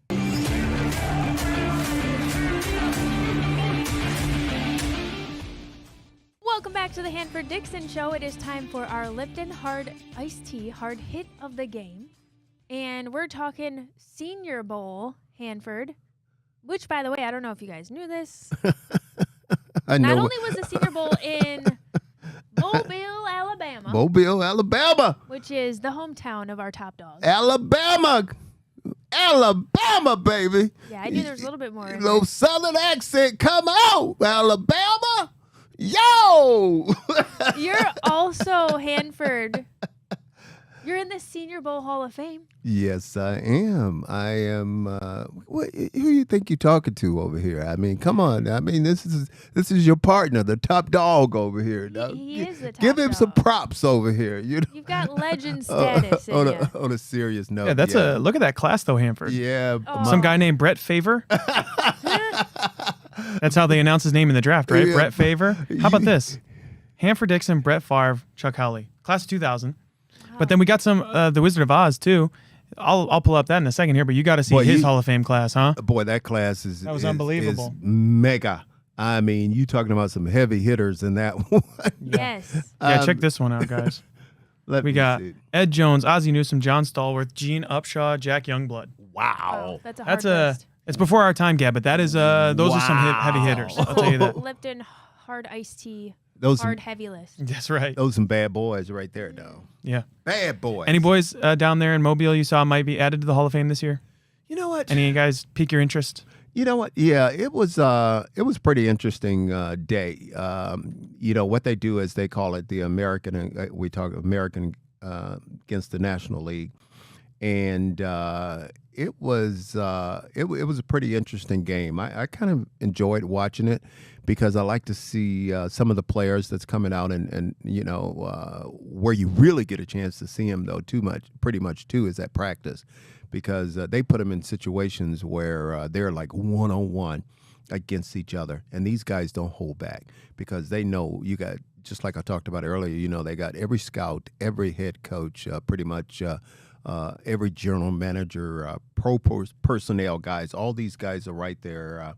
Speaker 1: Welcome back to the Hanford Dixon show. It is time for our Lipton Hard Iced Tea Hard Hit of the Game. And we're talking Senior Bowl, Hanford, which, by the way, I don't know if you guys knew this. Not only was the Senior Bowl in Mobile, Alabama, which is the hometown of our top dog.
Speaker 2: Alabama, baby.
Speaker 1: Yeah, I knew there was a little bit more.
Speaker 2: Little southern accent, come out, Alabama. Yo!
Speaker 1: You're also, Hanford, you're in the Senior Bowl Hall of Fame.
Speaker 2: Yes, I am. Who you think you're talking to over here? I mean, come on. I mean, this is your partner, the top dog over here.
Speaker 1: He is the top
Speaker 2: Give him
Speaker 1: dog.
Speaker 2: Some props over here.
Speaker 1: You've got legend status in you.
Speaker 2: On a serious note.
Speaker 3: Yeah, that's a look at that class though, Hanford.
Speaker 2: Yeah.
Speaker 3: Some guy named Brett Favor. That's how they announced his name in the draft, right?
Speaker 2: Yeah.
Speaker 3: Brett Favor. How about this? Hanford Dixon, Brett Favre, Chuck Howley. Class of 2000. But then we got some The Wizard of Oz too. I'll pull up that in a second here, but you got to see his Hall of Fame class, huh?
Speaker 2: Boy, that class
Speaker 3: that was unbelievable.
Speaker 2: Is mega. I mean, you talking about some heavy hitters in that one.
Speaker 1: Yes.
Speaker 3: Yeah, check this one out, guys. We got Ed Jones, Ozzie Newsome, John Stallworth, Gene Upshaw, Jack Youngblood.
Speaker 2: Wow.
Speaker 1: That's a hard list.
Speaker 3: It's before our time, Gab, but that is those are some heavy hitters. I'll tell you that.
Speaker 1: Lipton Hard Iced Tea
Speaker 2: Those
Speaker 1: Hard Heavy list.
Speaker 3: That's right.
Speaker 2: Those some bad boys right there, though.
Speaker 3: Yeah.
Speaker 2: Bad boys.
Speaker 3: Any boys down there in Mobile you saw might be added to the Hall of Fame this year?
Speaker 2: You know what?
Speaker 3: Any guys pique your interest?
Speaker 2: You know what? Yeah, it was pretty interesting day. What they do is they call it the American. We talk American against the National League, and it was a pretty interesting game. I kind of enjoyed watching it because I like to see some of the players that's coming out and where you really get a chance to see them though pretty much too is at practice, because they put them in situations where they're like one-on-one against each other, and these guys don't hold back because they know you got, just like I talked about earlier, they got every scout, every head coach, pretty much every general manager, personnel guys, all these guys are right there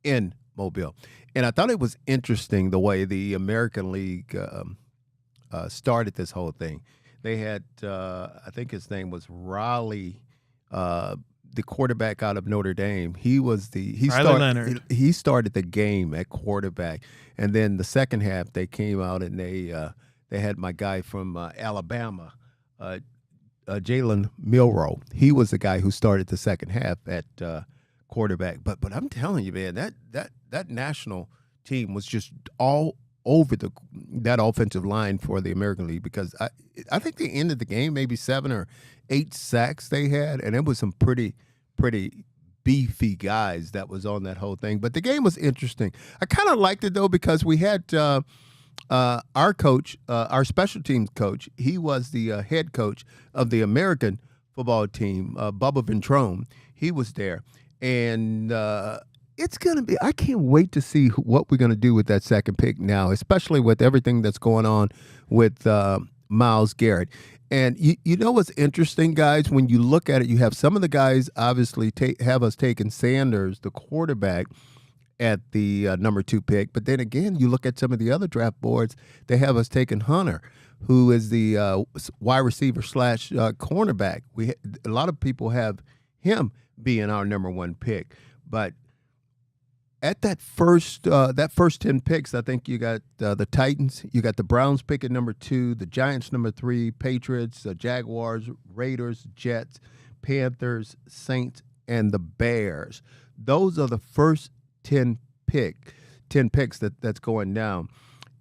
Speaker 2: in Mobile. And I thought it was interesting the way the American League started this whole thing. They had, I think his name was Raleigh, the quarterback out of Notre Dame. He started the game at quarterback, and then the second half they came out and they had my guy from Alabama, Jalen Milroe. He was the guy who started the second half at quarterback. But I'm telling you, man, that national team was just all over that offensive line for the American League, because I think they ended the game maybe 7 or 8 sacks they had, and it was some pretty beefy guys that was on that whole thing. But the game was interesting. I kind of liked it though because we had our coach, our special teams coach. He was the head coach of the American football team, Bubba Ventrone. He was there, and it's going to be, I can't wait to see what we're going to do with that second pick now, especially with everything that's going on with Myles Garrett. And you know what's interesting, guys? When you look at it, you have some of the guys obviously have us taking Sanders, the quarterback, at the number 2 pick. But then again, you look at some of the other draft boards, they have us taking Hunter, who is the wide receiver / cornerback. A lot of people have him being our number 1 pick. But at that first 10 picks, I think you got the Titans, you got the Browns pick at number 2, the Giants number 3, Patriots, Jaguars, Raiders, Jets, Panthers, Saints, and the Bears. Those are the first 10 picks that's going down.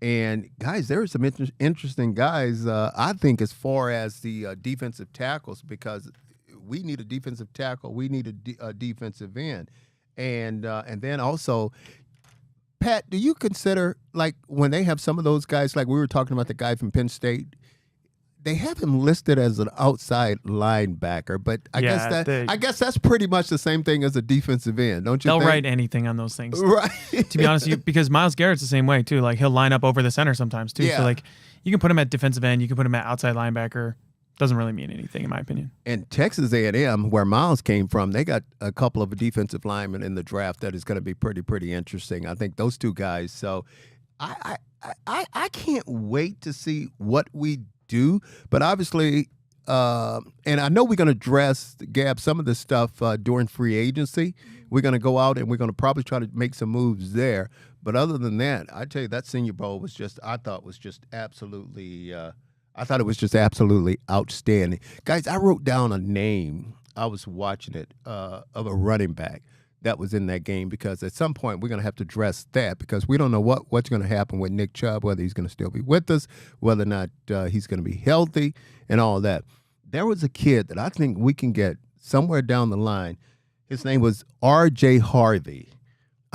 Speaker 2: And guys, there are some interesting guys. I think as far as the defensive tackles, because we need a defensive tackle, we need a defensive end. And then also, Pat, do you consider, like, when they have some of those guys, like we were talking about the guy from Penn State, they have him listed as an outside linebacker, but I guess that's pretty much the same thing as a defensive end, don't you
Speaker 3: They'll
Speaker 2: think?
Speaker 3: write anything on those things.
Speaker 2: Right.
Speaker 3: To be honest, because Myles Garrett's the same way, too. Like, he'll line up over the center sometimes, too.
Speaker 2: Yeah.
Speaker 3: So, like, you can put him at defensive end, you can put him at outside linebacker. Doesn't really mean anything, in my opinion.
Speaker 2: And Texas A&M, where Myles came from, they got a couple of defensive linemen in the draft that is going to be pretty interesting. I think those two guys. So I can't wait to see what we do. But obviously, and I know we're going to address, Gab, some of this stuff during free agency. We're going to go out and we're going to probably try to make some moves there. But other than that, I tell you, that Senior Bowl was just, I thought it was just absolutely outstanding. Guys, I wrote down a name. I was watching it of a running back that was in that game, because at some point we're going to have to address that, because we don't know what's going to happen with Nick Chubb, whether he's going to still be with us, whether or not he's going to be healthy and all that. There was a kid that I think we can get somewhere down the line. His name was R.J. Harvey.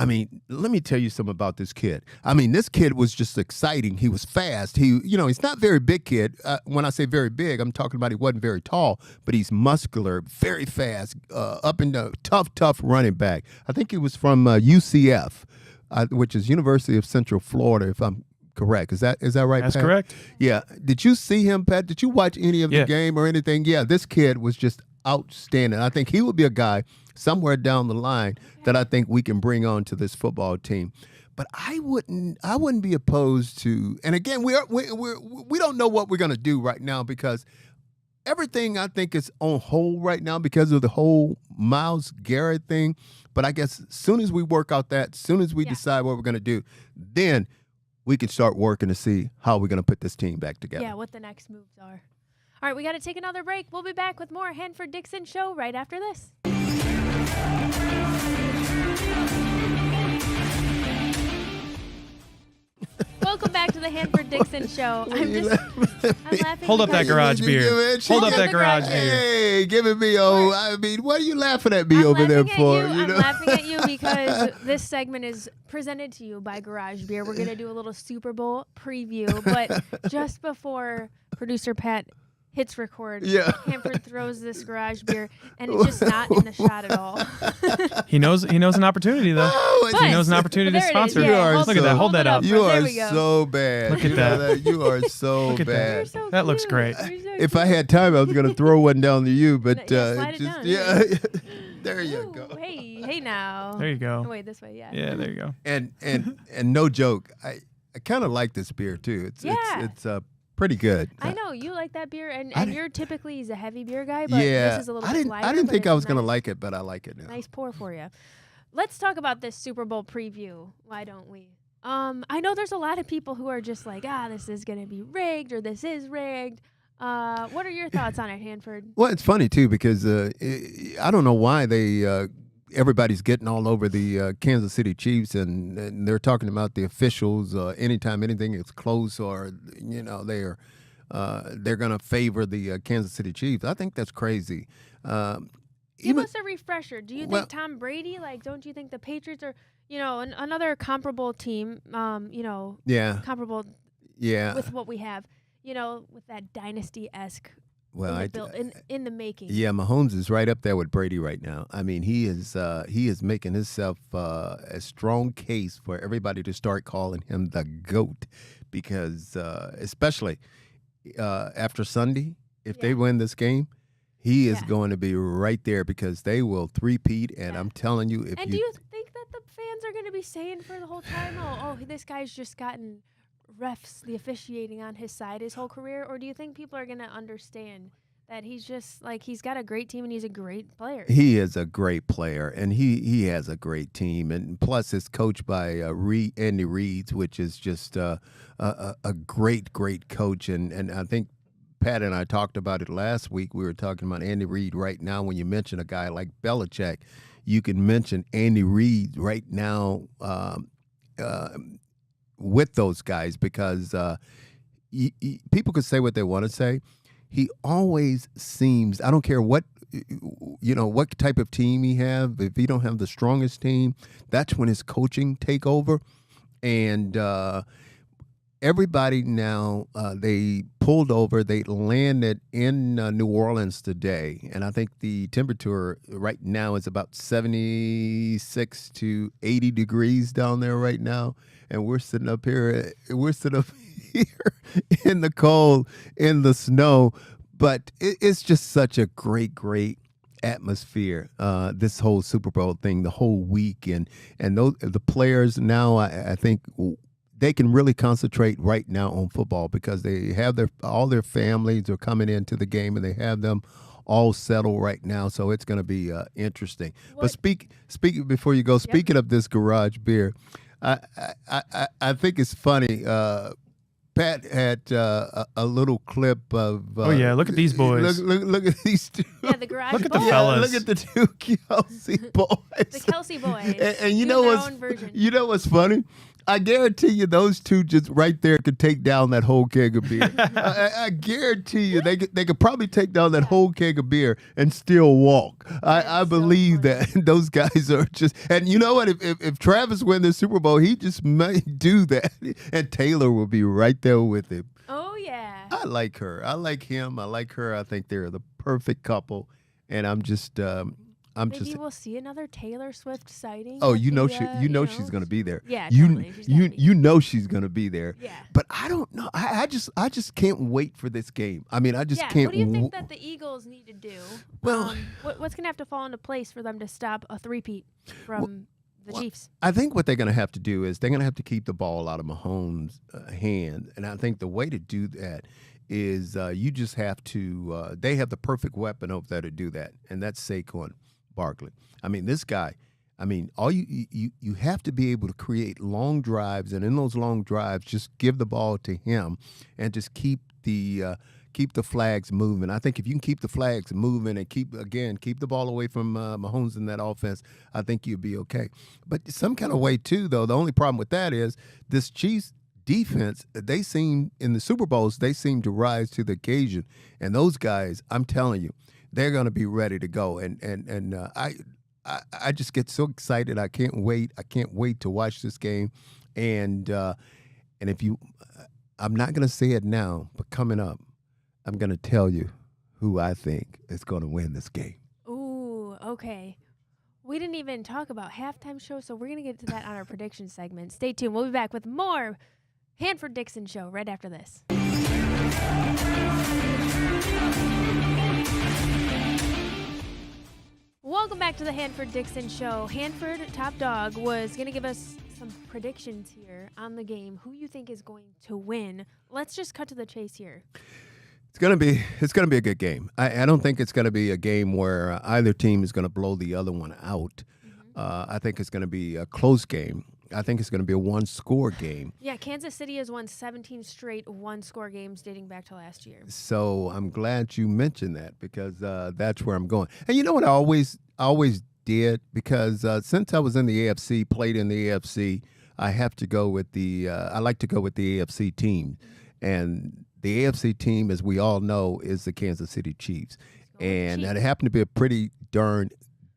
Speaker 2: I mean, let me tell you something about this kid. I mean, this kid was just exciting. He was fast. He's not a very big kid. When I say very big, I'm talking about he wasn't very tall, but he's muscular, very fast, up in the tough running back. I think he was from UCF, which is University of Central Florida, if I'm correct. Is that right,
Speaker 3: That's
Speaker 2: Pat?
Speaker 3: correct.
Speaker 2: Yeah. Did you see him, Pat? Did you watch any of the game or anything? Yeah, this kid was just outstanding. I think he would be a guy somewhere down the line that I think we can bring on to this football team. But I wouldn't be opposed to. And again, we don't know what we're going to do right now, because everything I think is on hold right now because of the whole Myles Garrett thing. But I guess as soon as we work out that, as soon as we decide what we're going to do, then we can start working to see how we're going to put this team back together.
Speaker 1: Yeah, what the next moves are. All right, we got to take another break. We'll be back with more Hanford Dixon Show right after this. Welcome back to the Hanford Dixon Show. I'm laughing.
Speaker 3: Hold up that garage beer. Hold up that garage beer.
Speaker 2: Hey, giving me I mean, what are you laughing at me over there for?
Speaker 1: I'm laughing at you because this segment is presented to you by Garage Beer. We're going to do a little Super Bowl preview, but just before producer Pat hits record, Hanford throws this Garage Beer, and it's just not in the shot at all.
Speaker 3: He knows an opportunity, though.
Speaker 2: He
Speaker 3: knows an opportunity to sponsor.
Speaker 1: Yeah,
Speaker 3: look at that. Hold that up.
Speaker 2: You are so bad.
Speaker 3: Look at that.
Speaker 2: You are so
Speaker 3: Look at
Speaker 2: bad.
Speaker 3: that.
Speaker 1: So
Speaker 3: that looks great.
Speaker 2: If I had time, I was going to throw one down to you, but
Speaker 1: slide it down.
Speaker 2: There you
Speaker 1: Ooh,
Speaker 2: go.
Speaker 1: Hey now.
Speaker 3: There you go.
Speaker 1: Oh, wait, this way, yeah.
Speaker 3: Yeah, there you go.
Speaker 2: And no joke, I kind of like this beer too. It's pretty good.
Speaker 1: I know you like that beer, and you're typically a heavy beer guy, but
Speaker 2: yeah,
Speaker 1: this is a little bit lighter.
Speaker 2: I didn't think I was gonna
Speaker 1: nice.
Speaker 2: like it, but I like it now.
Speaker 1: Nice pour for you. Let's talk about this Super Bowl preview. Why don't we? I know there's a lot of people who are just like, this is gonna be rigged, or this is rigged. What are your thoughts on it, Hanford?
Speaker 2: Well, it's funny too, because I don't know why everybody's getting all over the Kansas City Chiefs, and they're talking about the officials. Anytime anything is close, or they're going to favor the Kansas City Chiefs. I think that's crazy.
Speaker 1: Give us a refresher. Do you think Tom Brady? Don't you think the Patriots are, another comparable team? Comparable.
Speaker 2: Yeah.
Speaker 1: With what we have, with that dynasty-esque.
Speaker 2: Well,
Speaker 1: built in the making.
Speaker 2: Yeah, Mahomes is right up there with Brady right now. I mean, he is making himself a strong case for everybody to start calling him the GOAT, because especially after Sunday, if they
Speaker 1: Yeah.
Speaker 2: win this game, he is
Speaker 1: Yeah.
Speaker 2: going to be right there because they will three-peat. And
Speaker 1: Yeah.
Speaker 2: I'm telling you, if
Speaker 1: And do you think that the fans are going to be saying for the whole time, oh, this guy's just gotten refs, the officiating on his side his whole career? Or do you think people are going to understand that he's just, like, he's got a great team and he's a great player?
Speaker 2: he is a great player, and he has a great team, and plus it's coached by Andy Reid, which is just a great coach, and I think Pat and I talked about it last week. We were talking about Andy Reid right now. When you mention a guy like Belichick, you can mention Andy Reid right now with those guys because people could say what they want to say. He always seems, I don't care what what type of team he have. If he don't have the strongest team, that's when his coaching take over. And everybody now, they pulled over. They landed in New Orleans today, and I think the temperature right now is about 76 to 80 degrees down there right now. And we're sitting up here. We're sitting up here in the cold, in the snow. But it's just such a great atmosphere. This whole Super Bowl thing, the whole week, and the players now, I think they can really concentrate right now on football because they have all their families are coming into the game and they have them all settled right now. So it's going to be interesting. But speak before you go. Speaking of this garage beer, I think it's funny. Pat had a little clip of.
Speaker 3: Oh yeah, look at these boys.
Speaker 2: Look at these two.
Speaker 1: Yeah, the garage
Speaker 3: Look at the
Speaker 1: boys.
Speaker 3: fellas.
Speaker 2: Look at the two Kelsey boys.
Speaker 1: The Kelsey boys.
Speaker 2: And you
Speaker 1: doing
Speaker 2: know
Speaker 1: their
Speaker 2: what's
Speaker 1: own version.
Speaker 2: you know what's funny? I guarantee you those two just right there could take down that whole keg of beer. I guarantee you they could probably take down that whole keg of beer and still walk. I believe that those guys are just. And you know what? If Travis win the Super Bowl, he just may do that, and Taylor will be right there with him.
Speaker 1: Oh yeah.
Speaker 2: I like her. I like him. I like her. I think they're the perfect couple, and I'm just.
Speaker 1: Maybe we'll see another Taylor Swift sighting.
Speaker 2: Oh,
Speaker 1: at
Speaker 2: you know
Speaker 1: the,
Speaker 2: she's gonna be there.
Speaker 1: Yeah, totally. She's gotta be.
Speaker 2: You know she's gonna be there.
Speaker 1: Yeah.
Speaker 2: But I don't know. I just can't wait for this game. I mean, I just can't.
Speaker 1: What do you think that the Eagles need to do?
Speaker 2: Well,
Speaker 1: what's gonna have to fall into place for them to stop a three-peat from the Chiefs?
Speaker 2: I think what they're gonna have to do is they're gonna have to keep the ball out of Mahomes' hand, and I think the way to do that is you just have to. They have the perfect weapon over there to do that, and that's Saquon Barkley. I mean, this guy, all you have to be able to create long drives, and in those long drives, just give the ball to him and just keep the flags moving. I think if you can keep the flags moving and keep the ball away from Mahomes in that offense, I think you'll be okay. But some kind of way too, though, the only problem with that is this Chiefs defense, they seem in the Super Bowls, they seem to rise to the occasion. And those guys, I'm telling you, they're going to be ready to go. And I just get so excited. I can't wait. I can't wait to watch this game. And if you, I'm not going to say it now, but coming up, I'm going to tell you who I think is going to win this game.
Speaker 1: Ooh, okay. We didn't even talk about halftime show, so we're going to get to that on our prediction segment. Stay tuned. We'll be back with more Hanford Dixon Show right after this. Welcome back to the Hanford Dixon Show. Hanford, top dog, was going to give us some predictions here on the game. Who you think is going to win? Let's just cut to the chase here.
Speaker 2: It's gonna be a good game. I don't think it's gonna be a game where either team is gonna blow the other one out. Mm-hmm. I think it's gonna be a close game. I think it's gonna be a one-score game.
Speaker 1: Yeah, Kansas City has won 17 straight one-score games dating back to last year.
Speaker 2: So I'm glad you mentioned that because that's where I'm going. And you know what I always did, because since I was in the AFC, played in the AFC, I have to go with I like to go with the AFC team. And the AFC team, as we all know, is the Kansas City Chiefs. And that happened to be a pretty darn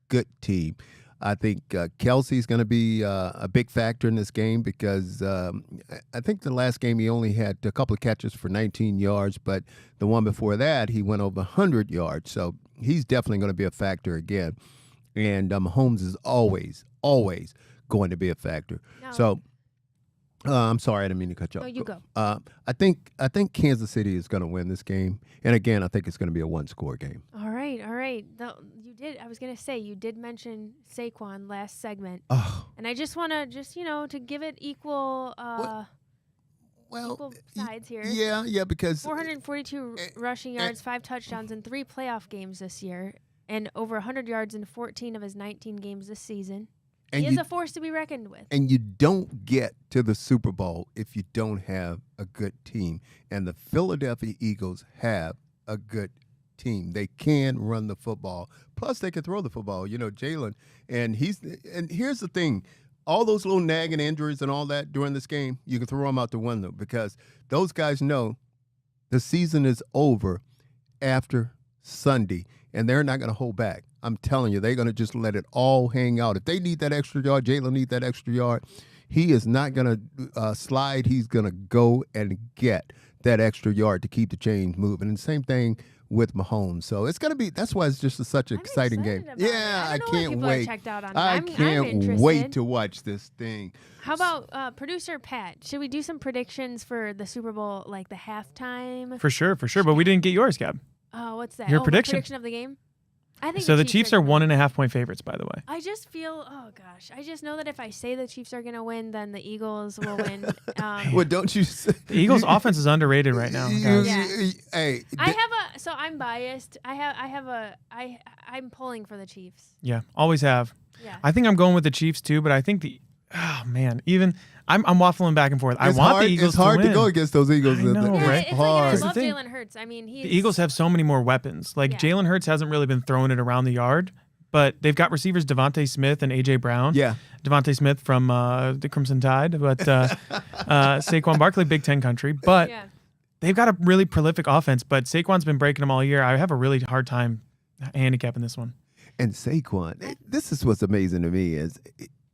Speaker 2: good team. I think Kelsey's going to be a big factor in this game because I think the last game he only had a couple of catches for 19 yards, but the one before that he went over 100 yards. So he's definitely going to be a factor again. And Mahomes is always going to be a factor.
Speaker 1: No.
Speaker 2: So I'm sorry, I didn't mean to cut you off.
Speaker 1: No, you go.
Speaker 2: I think Kansas City is going to win this game, and again, I think it's going to be a one-score game.
Speaker 1: All right, all right. You did. I was gonna say you did mention Saquon last segment,
Speaker 2: Oh,
Speaker 1: and I just want to to give it equal
Speaker 2: well,
Speaker 1: equal sides here.
Speaker 2: yeah, because
Speaker 1: 442 rushing yards, 5 touchdowns in 3 playoff games this year, and over 100 yards in 14 of his 19 games this season. He is a force to be reckoned with.
Speaker 2: And you don't get to the Super Bowl if you don't have a good team. And the Philadelphia Eagles have a good team. They can run the football. Plus, they can throw the football. You know, Jalen, and here's the thing. All those little nagging injuries and all that during this game, you can throw them out the window because those guys know the season is over after Sunday, and they're not going to hold back. I'm telling you, they're going to just let it all hang out. If they need that extra yard, Jalen needs that extra yard, he is not going to slide. He's going to go and get that extra yard to keep the chains moving. And the same thing with Mahomes. So it's going to be, that's why it's just such an exciting game. Yeah, I can't wait. I can't wait to watch this thing.
Speaker 1: How about producer Pat? Should we do some predictions for the Super Bowl, like the halftime?
Speaker 3: For sure. But we didn't get yours, Gab.
Speaker 1: Oh, what's that?
Speaker 3: Your
Speaker 1: prediction
Speaker 3: of
Speaker 1: the game? I think
Speaker 3: so. The Chiefs are 1.5 point favorites, by the way.
Speaker 1: I just feel, I just know that if I say the Chiefs are going to win, then the Eagles will win.
Speaker 2: Well, don't you say,
Speaker 3: the Eagles' offense is underrated right now, guys.
Speaker 2: Hey,
Speaker 1: I'm biased. I'm pulling for the Chiefs.
Speaker 3: Yeah, always have.
Speaker 1: Yeah.
Speaker 3: I think I'm going with the Chiefs too, but I think I'm waffling back and forth. I want the Eagles to win.
Speaker 2: It's hard to go against those Eagles.
Speaker 3: I know, right?
Speaker 1: It's hard. Like, I love Jalen Hurts. I mean,
Speaker 3: the Eagles have so many more weapons. Like Jalen Hurts hasn't really been throwing it around the yard, but they've got receivers Devontae Smith and A.J. Brown.
Speaker 2: Yeah.
Speaker 3: Devontae Smith from the Crimson Tide, but Saquon Barkley, Big Ten country. But they've got a really prolific offense, but Saquon's been breaking them all year. I have a really hard time handicapping this one.
Speaker 2: And Saquon, this is what's amazing to me is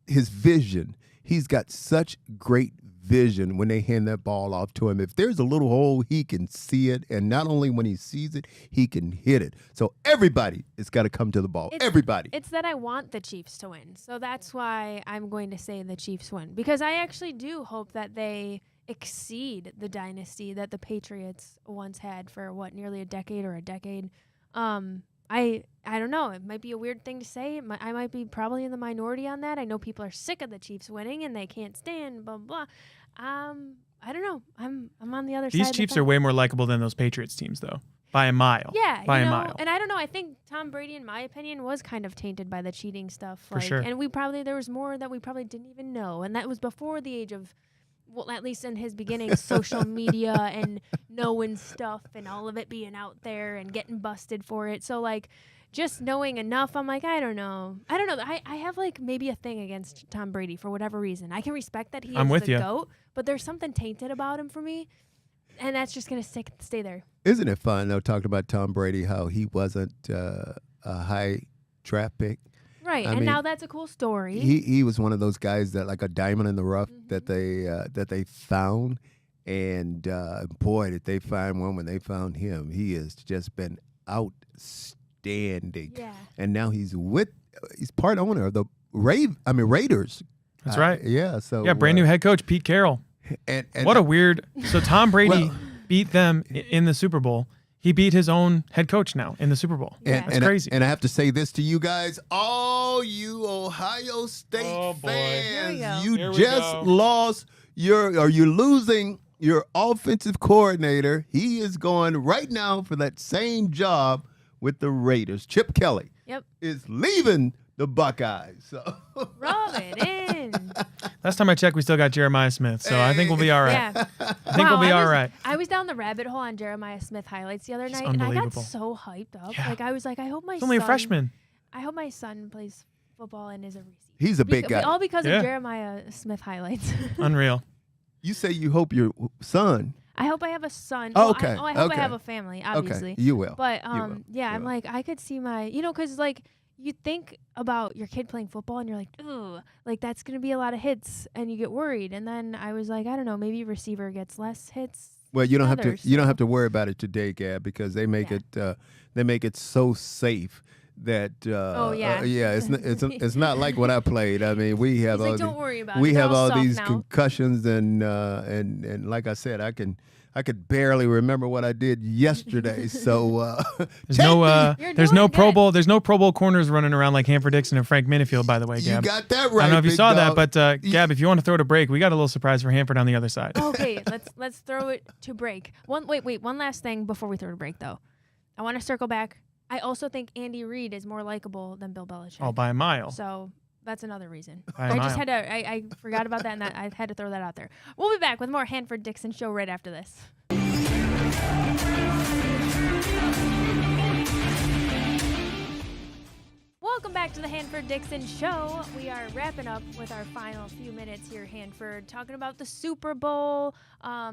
Speaker 2: his vision. He's got such great vision when they hand that ball off to him. If there's a little hole, he can see it. And not only when he sees it, he can hit it. So everybody has got to come to the ball. Everybody.
Speaker 1: It's that I want the Chiefs to win. So that's why I'm going to say the Chiefs win. Because I actually do hope that they exceed the dynasty that the Patriots once had for, nearly a decade. I don't know. It might be a weird thing to say. I might be probably in the minority on that. I know people are sick of the Chiefs winning and they can't stand blah blah. I don't know. I'm on the other side.
Speaker 3: These Chiefs are way more likable than those Patriots teams, though, by a mile.
Speaker 1: Yeah,
Speaker 3: by a mile.
Speaker 1: And I don't know. I think Tom Brady, in my opinion, was kind of tainted by the cheating stuff.
Speaker 3: For sure.
Speaker 1: And there was more that we probably didn't even know, and that was before the age of. Well, at least in his beginning, social media and knowing stuff and all of it being out there and getting busted for it. So, just knowing enough, I'm like, I don't know. I have, maybe a thing against Tom Brady for whatever reason. I can respect that he is the GOAT, but there's something tainted about him for me, and that's just going to stay there.
Speaker 2: Isn't it fun, though, talking about Tom Brady, how he wasn't a high draft pick?
Speaker 1: Right, and now that's a cool story.
Speaker 2: He was one of those guys that like a diamond in the rough that they found, and boy, did they find one when they found him. He has just been outstanding.
Speaker 1: Yeah.
Speaker 2: And now he's part owner of the Raiders.
Speaker 3: That's right.
Speaker 2: Yeah. So
Speaker 3: brand new head coach Pete Carroll.
Speaker 2: And
Speaker 3: what a weird. So Tom Brady beat them in the Super Bowl. He beat his own head coach now in the Super Bowl. That's crazy.
Speaker 2: And I have to say this to you guys, all you Ohio State fans, you just lost you're losing your offensive coordinator. He is going right now for that same job with the Raiders. Chip Kelly is leaving the Buckeyes. So
Speaker 1: rub it in.
Speaker 3: Last time I checked, we still got Jeremiah Smith, so I think we'll be all right.
Speaker 1: Yeah.
Speaker 3: I think we'll be all right.
Speaker 1: I was down the rabbit hole on Jeremiah Smith highlights the other night, and I got so hyped up.
Speaker 3: Yeah.
Speaker 1: I was like, I hope my
Speaker 3: He's only a freshman.
Speaker 1: I hope my son plays football and is a receiver.
Speaker 2: He's a big guy.
Speaker 1: All because of Jeremiah Smith highlights.
Speaker 3: Unreal.
Speaker 2: You say you hope your son.
Speaker 1: I hope I have a son.
Speaker 2: Oh, okay.
Speaker 1: I hope I have a family, obviously.
Speaker 2: Okay. You will.
Speaker 1: But I'm like, I could see my, because you think about your kid playing football and you're like, ooh, that's going to be a lot of hits, and you get worried. And then I was like, I don't know, maybe receiver gets less hits.
Speaker 2: Well, you don't have to worry about it today, Gab, because they make it so safe that
Speaker 1: yeah.
Speaker 2: it's not like when I played. I mean, we have
Speaker 1: He's
Speaker 2: all
Speaker 1: like, don't worry about
Speaker 2: we
Speaker 1: it. They're
Speaker 2: have all
Speaker 1: soft
Speaker 2: these
Speaker 1: now.
Speaker 2: concussions and like I said, I could barely remember what I did yesterday. So
Speaker 3: There's no
Speaker 1: You're
Speaker 3: there's
Speaker 1: doing
Speaker 3: no Pro
Speaker 1: good.
Speaker 3: Bowl. There's no Pro Bowl corners running around like Hanford Dixon and Frank Minifield, by the way,
Speaker 2: you
Speaker 3: Gab.
Speaker 2: got that right.
Speaker 3: I don't know if you
Speaker 2: big
Speaker 3: saw
Speaker 2: dog.
Speaker 3: that, but Gab, if you want to throw it a break, we got a little surprise for Hanford on the other side.
Speaker 1: Okay, let's throw it to break. One last thing before we throw to break though. I want to circle back. I also think Andy Reid is more likable than Bill Belichick.
Speaker 3: Oh, by a mile.
Speaker 1: So that's another reason.
Speaker 3: By a
Speaker 1: I just
Speaker 3: mile.
Speaker 1: had to. I forgot about that, and I had to throw that out there. We'll be back with more Hanford Dixon show right after this. Welcome back to the Hanford Dixon show. We are wrapping up with our final few minutes here, Hanford, talking about the Super Bowl.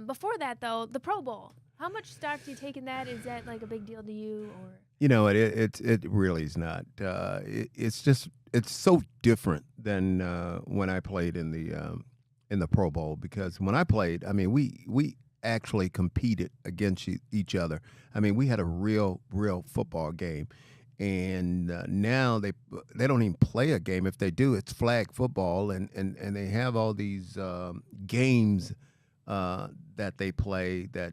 Speaker 1: Before that, though, the Pro Bowl. How much stock do you take in that? Is that like a big deal to you, or?
Speaker 2: You know, it really is not. It's so different than when I played in the Pro Bowl, because when I played, I mean, we actually competed against each other. I mean, we had a real football game, and now they don't even play a game. If they do, it's flag football, and they have all these games that they play that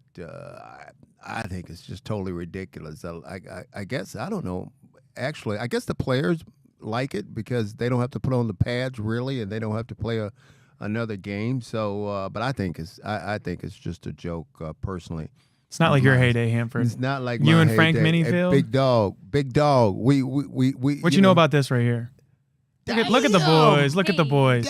Speaker 2: I think is just totally ridiculous. I guess, I don't know. Actually, I guess the players like it because they don't have to put on the pads really, and they don't have to play another game. So, but I think it's just a joke personally.
Speaker 3: It's not like your heyday, Hanford.
Speaker 2: It's not like
Speaker 3: You
Speaker 2: my
Speaker 3: and Frank
Speaker 2: heyday. Hey,
Speaker 3: Minifield?
Speaker 2: Big dog. We.
Speaker 3: What you know about this right here? Look at the boys. Look at the boys.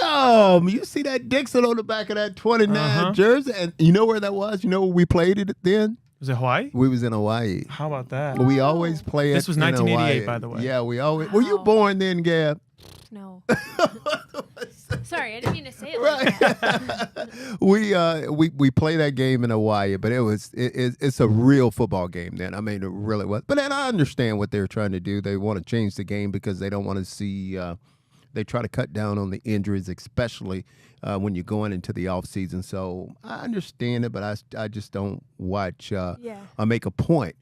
Speaker 2: Damn! You see that Dixon on the back of that 29 jersey, and you know where that was? You know where we played it then?
Speaker 3: Was it Hawaii?
Speaker 2: We was in Hawaii.
Speaker 3: How about that?
Speaker 2: We always play it.
Speaker 3: This was
Speaker 2: in
Speaker 3: 1988,
Speaker 2: Hawaii.
Speaker 3: by the way.
Speaker 2: Yeah, we always. Were you
Speaker 1: Wow.
Speaker 2: born then, Gab?
Speaker 1: No. Sorry, I didn't mean to say it like that.
Speaker 2: We play that game in Hawaii, but it's a real football game then. I mean, it really was. But then I understand what they're trying to do. They want to change the game because they don't want to see. They try to cut down on the injuries, especially when you're going into the off season. So I understand it, but I just don't watch. I make a point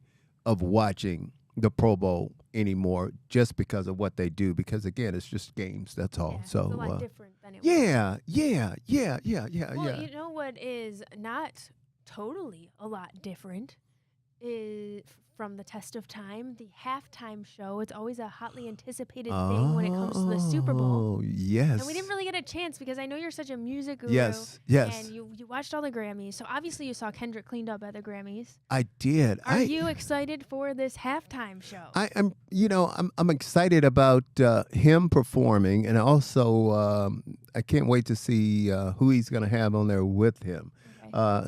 Speaker 2: of watching the Pro Bowl anymore just because of what they do. Because again, it's just games. That's all.
Speaker 1: Yeah,
Speaker 2: So
Speaker 1: it's a lot different than it was.
Speaker 2: yeah.
Speaker 1: Well, you know what is not totally a lot different is from the test of time, the halftime show. It's always a hotly anticipated thing when it comes to the Super Bowl.
Speaker 2: Oh, yes.
Speaker 1: And we didn't really get a chance because I know you're such a music guru.
Speaker 2: Yes.
Speaker 1: And you watched all the Grammys. So obviously you saw Kendrick cleaned up at the Grammys.
Speaker 2: I did.
Speaker 1: Are you excited for this halftime show?
Speaker 2: I'm excited about him performing, and also I can't wait to see who he's going to have on there with him.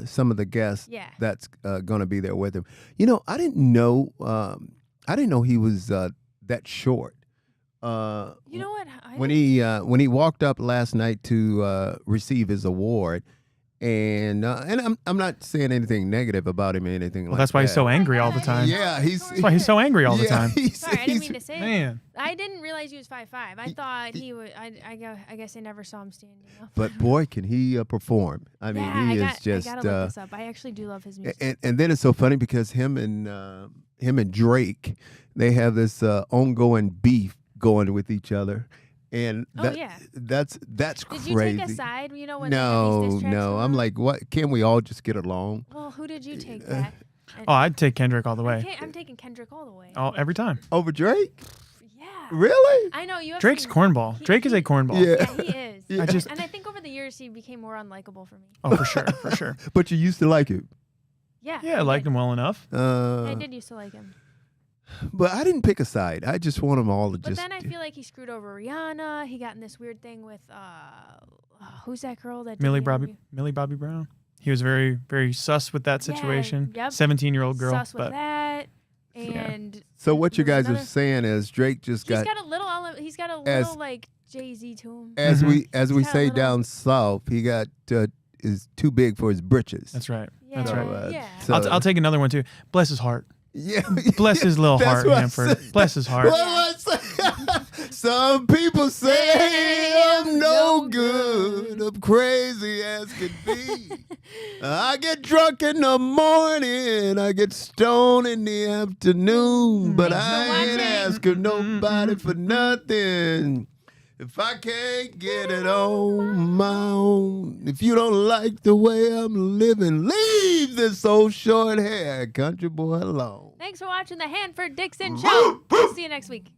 Speaker 2: Some of the guests that's going to be there with him. You know, I didn't know he was that short.
Speaker 1: You know what?
Speaker 2: When he walked up last night to receive his award, and I'm not saying anything negative about him or anything like that.
Speaker 3: Well, that's why he's so angry all the time.
Speaker 2: Yeah,
Speaker 3: That's why he's so angry all the time.
Speaker 1: Sorry, I didn't mean to say it.
Speaker 3: Man.
Speaker 1: I didn't realize he was 5'5". I thought he would. I guess I never saw him standing up.
Speaker 2: But boy, can he perform! I mean, he is just.
Speaker 1: I gotta look this up. I actually do love his music.
Speaker 2: And then it's so funny because him and Drake, they have this ongoing beef going with each other, and that's
Speaker 1: Did you
Speaker 2: crazy.
Speaker 1: take a side? You know when
Speaker 2: No. I'm like, what? Can't we all just get along?
Speaker 1: Well, who did you take that?
Speaker 3: Oh, I'd take Kendrick all the way.
Speaker 1: I'm taking Kendrick all the way.
Speaker 3: Oh, every time.
Speaker 2: Over Drake?
Speaker 1: Yeah.
Speaker 2: Really?
Speaker 1: I know you. Have
Speaker 3: Drake's
Speaker 1: to,
Speaker 3: cornball. Drake is a cornball.
Speaker 2: Yeah.
Speaker 1: Yeah, he is.
Speaker 2: Yeah.
Speaker 1: And I think over the years he became more unlikable for me.
Speaker 3: Oh, for sure, for sure.
Speaker 2: But you used to like him.
Speaker 1: Yeah.
Speaker 3: Yeah, I liked him well enough.
Speaker 1: I did used to like him.
Speaker 2: But I didn't pick a side. I just want them all to
Speaker 1: But
Speaker 2: just.
Speaker 1: then I feel like he screwed over Rihanna. He got in this weird thing with who's that girl that did
Speaker 3: Millie
Speaker 1: the interview?
Speaker 3: Bobby Brown. He was very, very sus with that situation.
Speaker 1: Yep.
Speaker 3: 17-year-old girl.
Speaker 1: Sus with that. And
Speaker 2: So what you
Speaker 1: there was
Speaker 2: guys are saying is Drake just
Speaker 1: he's
Speaker 2: got.
Speaker 1: got a little like Jay-Z to him.
Speaker 2: As we
Speaker 1: He's got a
Speaker 2: say
Speaker 1: little-
Speaker 2: down south, he got is too big for his britches.
Speaker 3: That's right.
Speaker 1: Yeah,
Speaker 3: That's right.
Speaker 1: yeah.
Speaker 2: So-
Speaker 3: I'll take another one too. Bless his heart.
Speaker 2: Yeah.
Speaker 3: Bless his little
Speaker 2: That's
Speaker 3: heart,
Speaker 2: what I
Speaker 3: Hanford.
Speaker 2: said.
Speaker 3: Bless his heart.
Speaker 2: Well, Some people say I'm no good. I'm crazy as can be. I get drunk in the morning. I get stoned in the afternoon. But I ain't asking nobody for nothing. If I can't get it on my own, if you don't like the way I'm living, leave this old short hair country boy alone.
Speaker 1: Thanks for watching the Hanford Dixon Show. We'll see you next week.